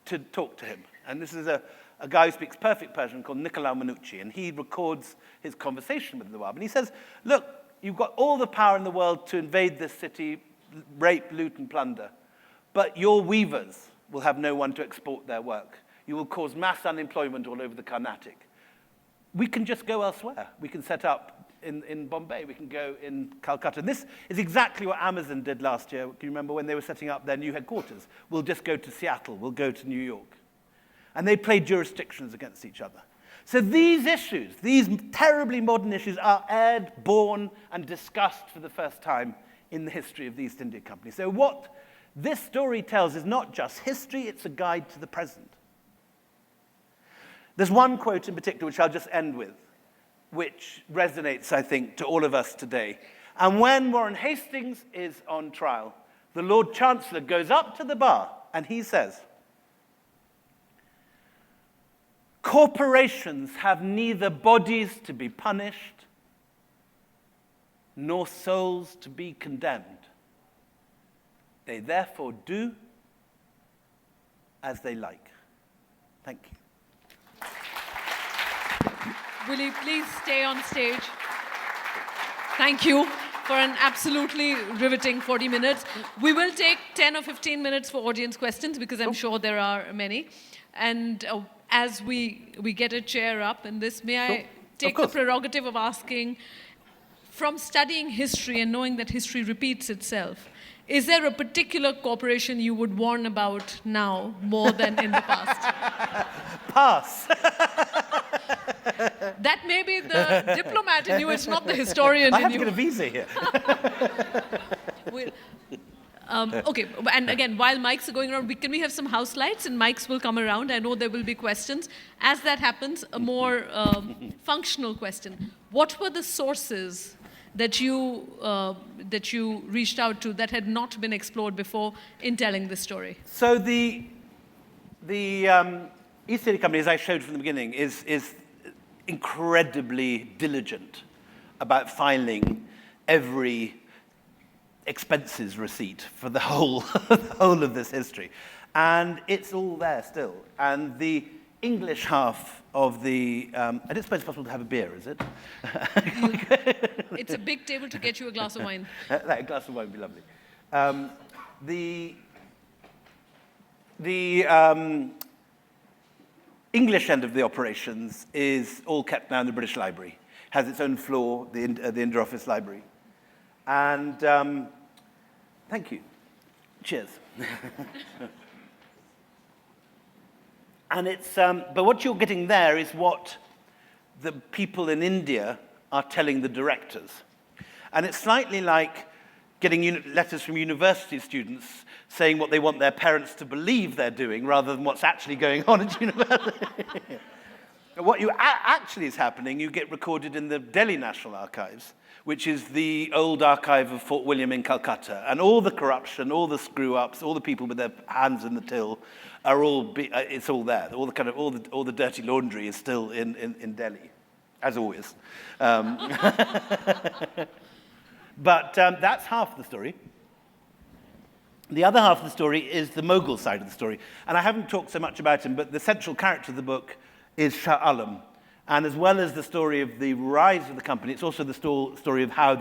to talk to him. And this is a guy who speaks perfect Persian called Nicolau Manucci. And he records his conversation with the Nawab. And he says, look, you've got all the power in the world to invade this city, rape, loot, and plunder. But your weavers will have no one to export their work. You will cause mass unemployment all over the Carnatic. We can just go elsewhere. We can set up in Bombay. We can go in Calcutta. And this is exactly what Amazon did last year. Can you remember when they were setting up their new headquarters? We'll just go to Seattle. We'll go to New York. And they played jurisdictions against each other. So these issues, these terribly modern issues, are aired, born, and discussed for the first time in the history of the East India Company. So what this story tells is not just history, it's a guide to the present. There's one quote in particular, which I'll just end with, which resonates, I think, to all of us today. And when Warren Hastings is on trial, the Lord Chancellor goes up to the bar and he says, "Corporations have neither bodies to be punished nor souls to be condemned. They therefore do as they like." Thank you. Will you please stay on stage? Thank you for an absolutely riveting 40 minutes. We will take 10 or 15 minutes for audience questions because I'm sure there are many. And as we get a chair up in this, may I take the prerogative of asking, from studying history and knowing that history repeats itself, is there a particular corporation you would warn about now more than in the past? Pass. That may be the diplomat in you, it's not the historian I in have you. to get a visa here. Okay, and again, while mics are going around, can we have some house lights and mics will come around? I know there will be questions. As that happens, a more functional question. What were the sources that you reached out to that had not been explored before in telling this story? So the East India Company, as I showed from the beginning, is incredibly diligent about filing every expenses receipt for the whole of this history. And it's all there still. And the English half of the, I don't suppose it's possible to have a beer, is it? It's a big table to get you a glass of wine. A glass of wine would be lovely. The English end of the operations is all kept now in the British Library. Has its own floor, the India Office Library. And thank you. Cheers. And it's, but what you're getting there is what the people in India are telling the directors. And it's slightly like getting letters from university students saying what they want their parents to believe they're doing rather than what's actually going on at university. What actually is happening, you get recorded in the Delhi National Archives, which is the old archive of Fort William in Calcutta. And all the corruption, all the screw-ups, all the people with their hands in the till are it's all there. All the dirty laundry is still in Delhi, as always. But that's half the story. The other half of the story is the Mughal side of the story. And I haven't talked so much about him, but the central character of the book is Shah Alam. And as well as the story of the rise of the company, it's also the story of how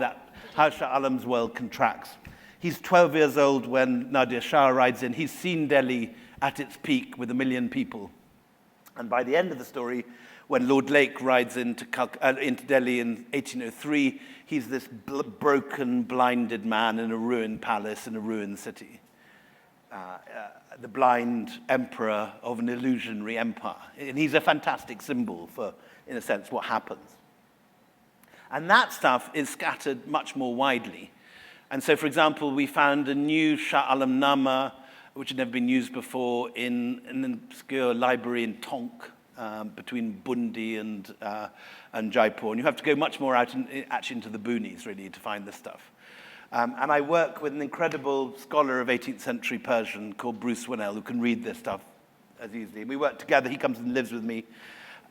Shah Alam's world contracts. He's 12 years old when Nadir Shah rides in. He's seen Delhi at its peak with 1 million people. And by the end of the story, when Lord Lake rides into Delhi in 1803, he's this broken, blinded man in a ruined palace in a ruined city. The blind emperor of an illusionary empire. And he's a fantastic symbol for, in a sense, what happens. And that stuff is scattered much more widely. And so, for example, we found a new Shah Alam Nama, which had never been used before, in an obscure library in Tonk, between Bundi and Jaipur. And you have to go much more out actually into the boonies, really, to find this stuff. And I work with an incredible scholar of 18th century Persian called Bruce Winnell, who can read this stuff as easily. We work together. He comes and lives with me.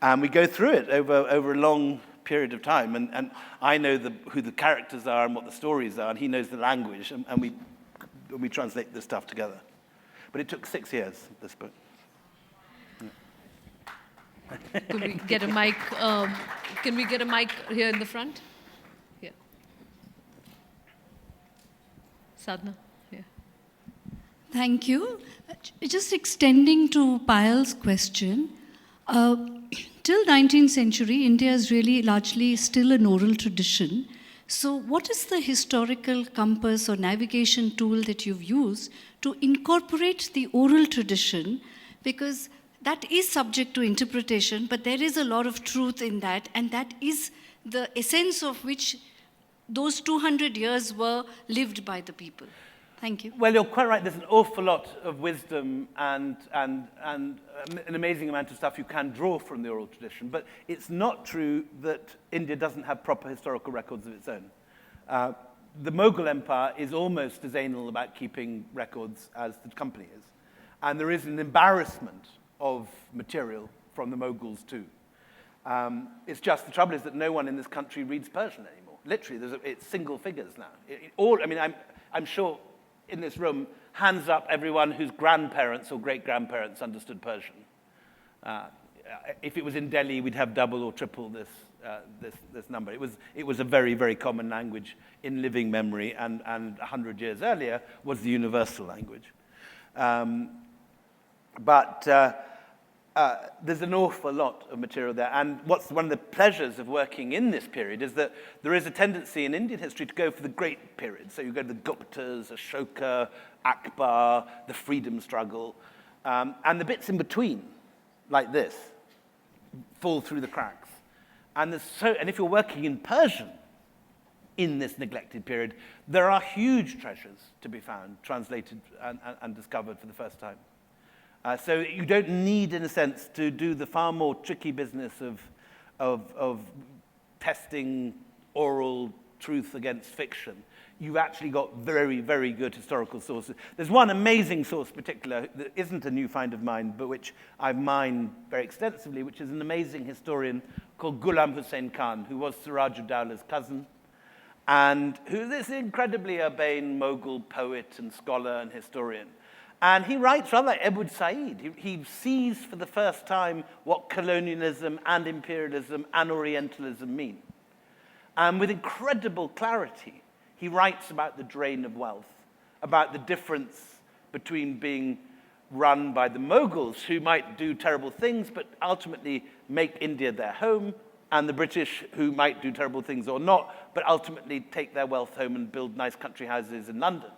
And we go through it over a long period of time. And I know who the characters are and what the stories are, and he knows the language. And we translate this stuff together. But it took 6 years, this book. Could we get a mic? Can we get a mic here in the front? Yeah. Sadhna, yeah. Thank you. Just extending to Payal's question, till 19th century, India is really largely still an oral tradition. So what is the historical compass or navigation tool that you've used to incorporate the oral tradition? Because that is subject to interpretation, but there is a lot of truth in that, and that is the essence of which those 200 years were lived by the people. Thank you. Well, you're quite right. There's an awful lot of wisdom and an amazing amount of stuff you can draw from the oral tradition. But it's not true that India doesn't have proper historical records of its own. The Mughal Empire is almost as anal about keeping records as the company is. And there is an embarrassment of material from the Mughals too. It's just the trouble is that no one in this country reads Persian anymore. Literally, it's single figures now. I'm sure in this room, hands up everyone whose grandparents or great-grandparents understood Persian. If it was in Delhi, we'd have double or triple this number. It was a very, very common language in living memory, and 100 years earlier was the universal language. There's an awful lot of material there. And what's one of the pleasures of working in this period is that there is a tendency in Indian history to go for the great periods. So you go to the Guptas, Ashoka, Akbar, the freedom struggle, and the bits in between, like this, fall through the cracks. And if you're working in Persian in this neglected period, there are huge treasures to be found, translated and discovered for the first time. So you don't need, in a sense, to do the far more tricky business of testing oral truth against fiction. You've actually got very, very good historical sources. There's one amazing source in particular that isn't a new find of mine, but which I've mined very extensively, which is an amazing historian called Ghulam Hussain Khan, who was Siraj ud-Dowlah's cousin, and who is this incredibly urbane Mughal poet and scholar and historian. And he writes rather like Ebud Said. He sees for the first time what colonialism and imperialism and Orientalism mean. And with incredible clarity, he writes about the drain of wealth, about the difference between being run by the Mughals, who might do terrible things, but ultimately make India their home, and the British, who might do terrible things or not, but ultimately take their wealth home and build nice country houses in London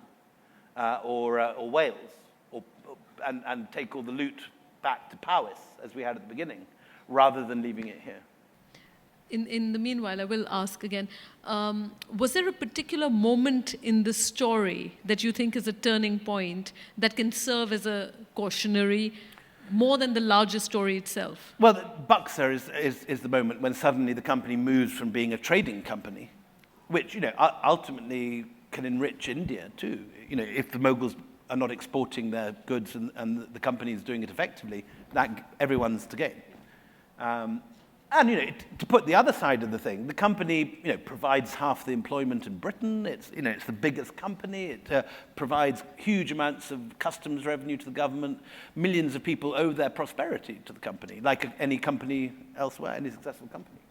or Wales. And take all the loot back to Powys, as we had at the beginning, rather than leaving it here. In the meanwhile, I will ask again, was there a particular moment in the story that you think is a turning point that can serve as a cautionary, more than the larger story itself? Well, Buxar is the moment when suddenly the company moves from being a trading company, which, ultimately can enrich India too. If the Mughals are not exporting their goods and the company is doing it effectively, that everyone's to gain. To put the other side of the thing, the company provides half the employment in Britain. It's the biggest company. It provides huge amounts of customs revenue to the government. Millions of people owe their prosperity to the company, like any company elsewhere, any successful company.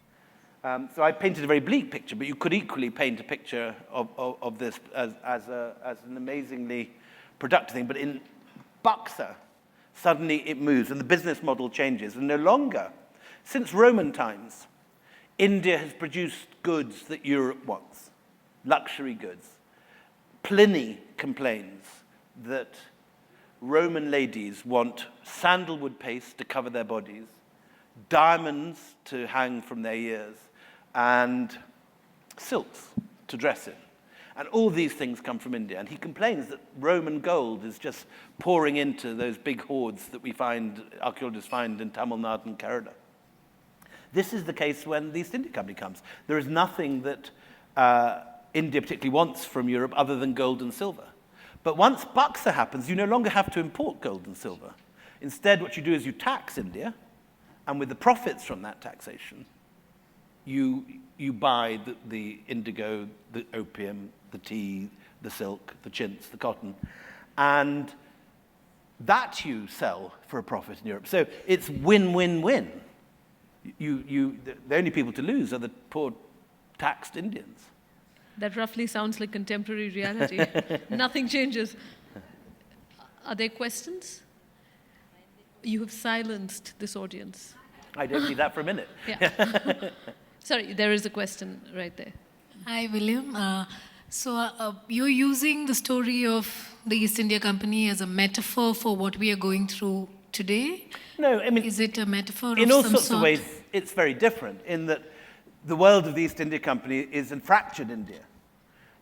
So I painted a very bleak picture, but you could equally paint a picture of this as an amazingly productive thing. But in Buxar, suddenly it moves and the business model changes. And no longer, since Roman times, India has produced goods that Europe wants, luxury goods. Pliny complains that Roman ladies want sandalwood paste to cover their bodies, diamonds to hang from their ears, and silks to dress in. And all these things come from India. And he complains that Roman gold is just pouring into those big hoards that archaeologists find in Tamil Nadu and Kerala. This is the case when the East India Company comes. There is nothing that India particularly wants from Europe other than gold and silver. But once Buxar happens, you no longer have to import gold and silver. Instead, what you do is you tax India, and with the profits from that taxation, you buy the indigo, the opium, the tea, the silk, the chintz, the cotton, and that you sell for a profit in Europe. So it's win-win-win. The only people to lose are the poor taxed Indians. That roughly sounds like contemporary reality. Nothing changes. Are there questions? You have silenced this audience. I don't need that for a minute. Yeah. Sorry, there is a question right there. Hi, William. You're using the story of the East India Company as a metaphor for what we are going through today? No, I mean, is it a metaphor in of all some sorts sort? of ways, it's very different in that the world of the East India Company is a fractured India.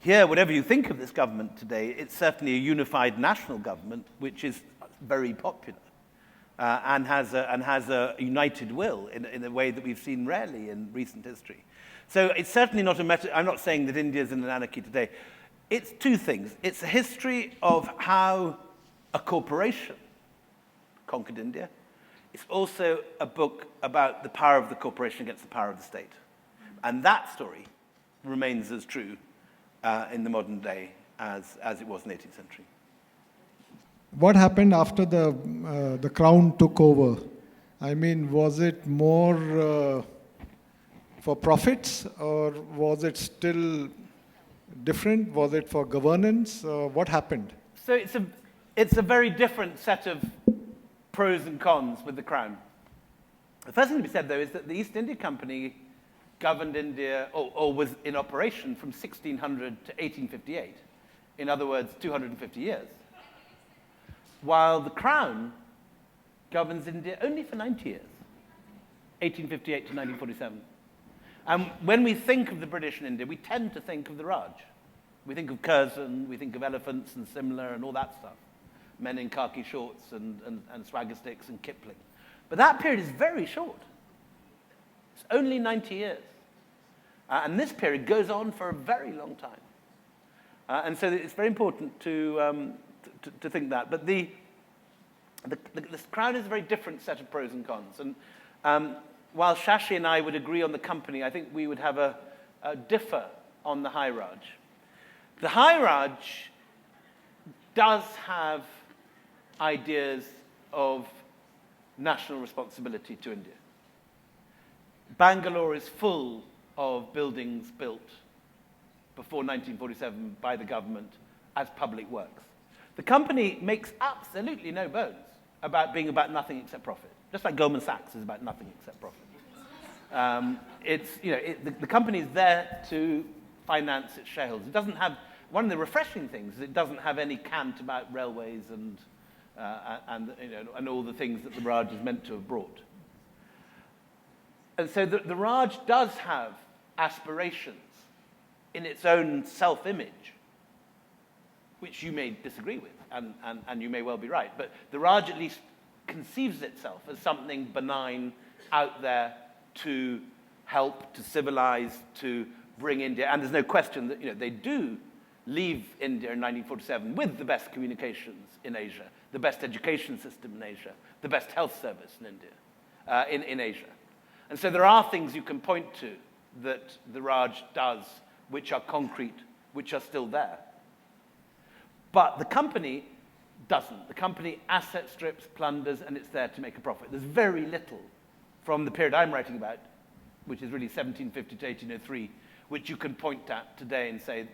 Here, whatever you think of this government today, it's certainly a unified national government, which is very popular and has a united will in a way that we've seen rarely in recent history. So it's certainly not I'm not saying that India is in an anarchy today. It's two things. It's a history of how a corporation conquered India. It's also a book about the power of the corporation against the power of the state. And that story remains as true in the modern day as it was in the 18th century. What happened after the crown took over? I mean, was it more for profits, or was it still different? Was it for governance? What happened? So it's a very different set of pros and cons with the crown. The first thing to be said, though, is that the East India Company governed India, or was in operation from 1600 to 1858. In other words, 250 years. While the Crown governs India only for 90 years, 1858 to 1947. And when we think of the British in India, we tend to think of the Raj. We think of Curzon, we think of elephants and Simla and all that stuff. Men in khaki shorts and swagger sticks and Kipling. But that period is very short. It's only 90 years. And this period goes on for a very long time. And so it's very important to think that. But the Crown is a very different set of pros and cons. And while Shashi and I would agree on the company, I think we would have a differ on the High Raj. The High Raj does have ideas of national responsibility to India. Bangalore is full of buildings built before 1947 by the government as public works. The company makes absolutely no bones about being about nothing except profit, just like Goldman Sachs is about nothing except profit. The company is there to finance its shareholders. It doesn't have, one of the refreshing things is it doesn't have any cant about railways and all the things that the Raj is meant to have brought. And so the Raj does have aspirations in its own self-image, which you may disagree with, and you may well be right. But the Raj at least conceives itself as something benign out there to help, to civilize, to bring India. And there's no question that they do leave India in 1947 with the best communications in Asia, the best education system in Asia, the best health service in India, in Asia. And so there are things you can point to that the Raj does which are concrete, which are still there. But the company doesn't. The company asset strips, plunders, and it's there to make a profit. There's very little from the period I'm writing about, which is really 1750 to 1803, which you can point at today and say,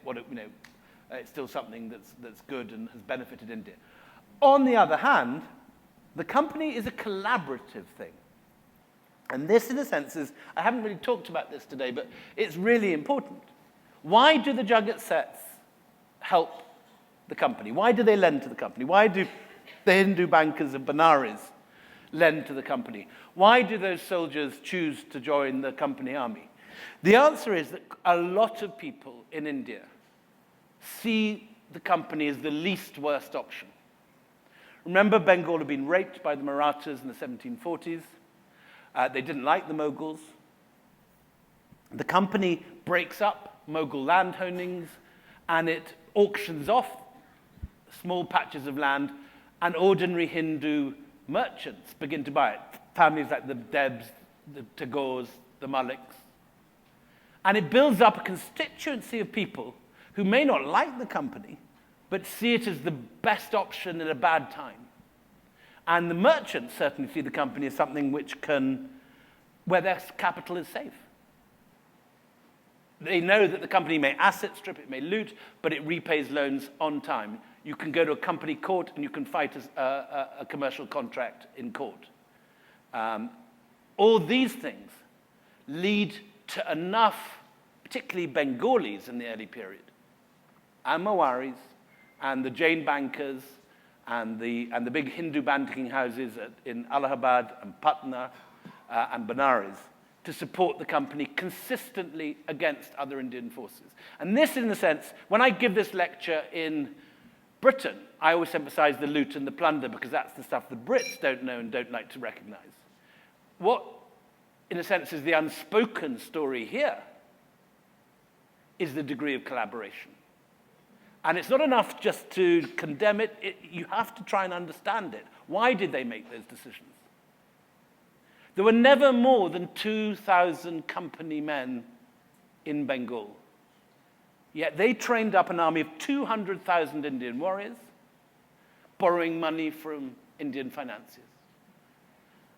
it's still something that's good and has benefited India. On the other hand, the company is a collaborative thing. And this, in a sense, I haven't really talked about this today, but it's really important. Why do the Jagat sets help the company? Why do they lend to the company? Why do the Hindu bankers of Benares lend to the company? Why do those soldiers choose to join the company army? The answer is that a lot of people in India see the company as the least worst option. Remember, Bengal had been raped by the Marathas in the 1740s. They didn't like the Mughals. The company breaks up Mughal landholdings, and it auctions off small patches of land, and ordinary Hindu merchants begin to buy it. Families like the Debs, the Tagores, the Maliks. And it builds up a constituency of people who may not like the company, but see it as the best option in a bad time. And the merchants certainly see the company as something where their capital is safe. They know that the company may asset strip, it may loot, but it repays loans on time. You can go to a company court and you can fight a commercial contract in court. All these things lead to enough, particularly Bengalis in the early period, and Mawaris, and the Jain bankers, and the big Hindu banking houses in Allahabad and Patna and Benares, to support the company consistently against other Indian forces. And this, in a sense, when I give this lecture in Britain, I always emphasize the loot and the plunder because that's the stuff the Brits don't know and don't like to recognize. What, in a sense, is the unspoken story here is the degree of collaboration. And it's not enough just to condemn it, you have to try and understand it. Why did they make those decisions? There were never more than 2,000 company men in Bengal. Yet they trained up an army of 200,000 Indian warriors, borrowing money from Indian financiers.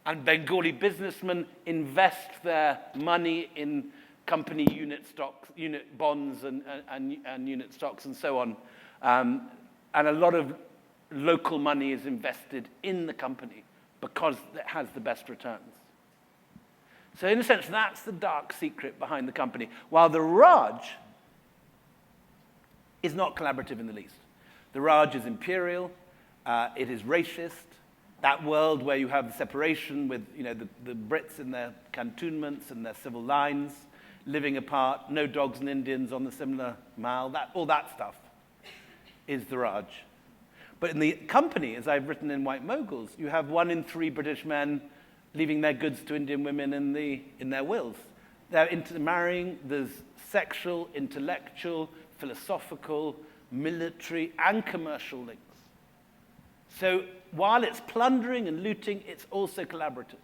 And Bengali businessmen invest their money in company unit stocks, unit bonds and unit stocks and so on. And a lot of local money is invested in the company because it has the best returns. So in a sense, that's the dark secret behind the company. While the Raj is not collaborative in the least. The Raj is imperial, it is racist. That world where you have the separation with the Brits in their cantonments and their civil lines, living apart, no dogs and Indians on the similar mile, all that stuff is the Raj. But in the company, as I've written in White Moguls, you have 1 in 3 British men leaving their goods to Indian women in their wills. They're intermarrying, there's sexual, intellectual, philosophical, military, and commercial links. So while it's plundering and looting, it's also collaborative.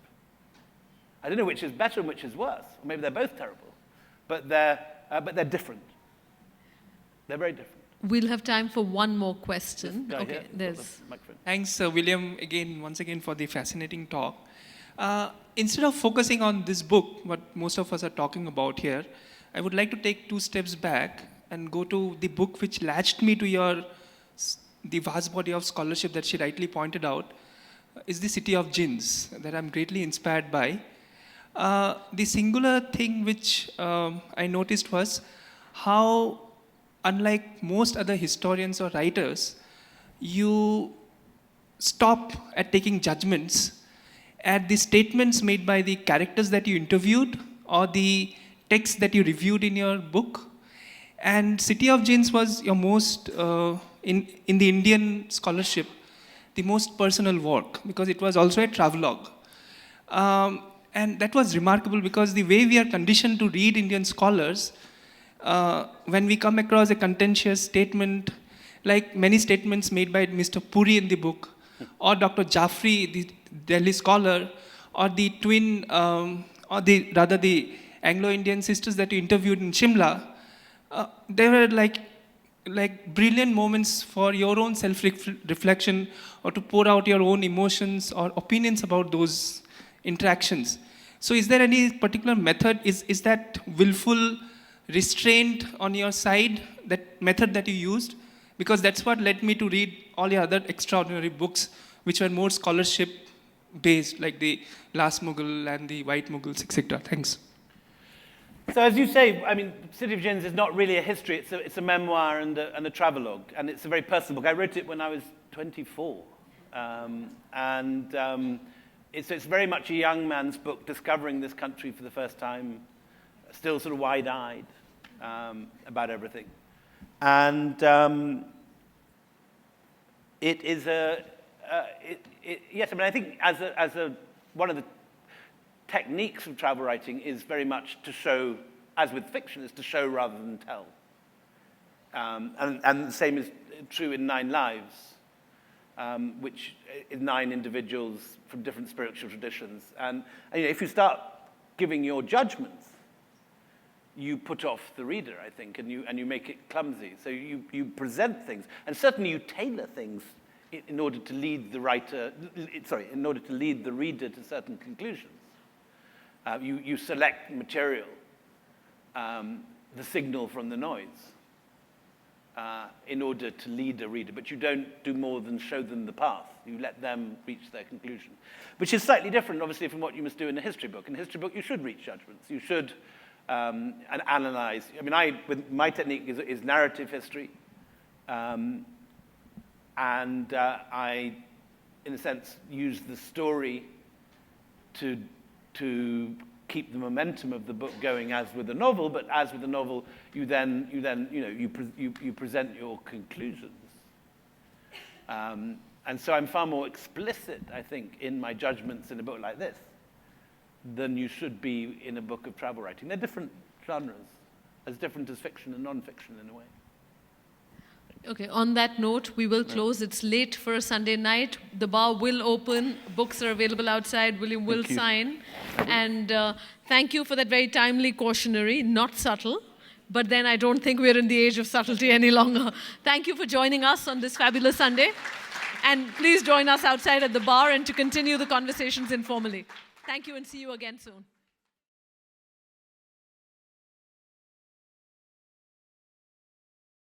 I don't know which is better and which is worse. Or maybe they're both terrible. But they're different. They're very different. We'll have time for one more question. Okay, here, there's... Thanks, William, once again, for the fascinating talk. Instead of focusing on this book, what most of us are talking about here, I would like to take 2 steps back and go to the book which latched me to the vast body of scholarship that she rightly pointed out, is the City of Jinns, that I'm greatly inspired by. The singular thing which I noticed was how, unlike most other historians or writers, you stop at taking judgments at the statements made by the characters that you interviewed or the text that you reviewed in your book. And City of Jinns was your most, in the Indian scholarship, the most personal work, because it was also a travelogue. And that was remarkable because the way we are conditioned to read Indian scholars, when we come across a contentious statement, like many statements made by Mr. Puri in the book, or Dr. Jaffrey, the Delhi scholar, or the twin, or the Anglo-Indian sisters that you interviewed in Shimla, they were like brilliant moments for your own self-reflection or to pour out your own emotions or opinions about those interactions. So is there any particular method? Is that willful restraint on your side, that method that you used? Because that's what led me to read all the other extraordinary books which were more scholarship-based, like the Last Mughal and the White Mughals, etc. Thanks. So as you say, I mean, City of Jinns is not really a history, it's a memoir and a travelogue, and it's a very personal book. I wrote it when I was 24. It's very much a young man's book, discovering this country for the first time, still sort of wide-eyed about everything. And it is yes, I mean, I think one of the techniques of travel writing is very much to show, as with fiction, is to show rather than tell. And the same is true in 9 Lives, which is 9 individuals from different spiritual traditions. And if you start giving your judgments, you put off the reader, I think, and you make it clumsy. So you present things, and certainly you tailor things in order to lead the reader to certain conclusions. You select material the signal from the noise in order to lead a reader, but you don't do more than show them the path. You let them reach their conclusion, which is slightly different, obviously, from what you must do in a history book. In a history book, you should reach judgments. You should and analyze. I mean, my technique is narrative history, and I, in a sense, use the story to keep the momentum of the book going as with a novel, but as with a novel, you present your conclusions. And so I'm far more explicit, I think, in my judgments in a book like this than you should be in a book of travel writing. They're different genres, as different as fiction and non-fiction in a way. Okay, on that note, we will close. It's late for a Sunday night. The bar will open. Books are available outside. William will sign. And thank you for that very timely cautionary, not subtle. But then I don't think we're in the age of subtlety any longer. Thank you for joining us on this fabulous Sunday. And please join us outside at the bar and to continue the conversations informally. Thank you and see you again soon.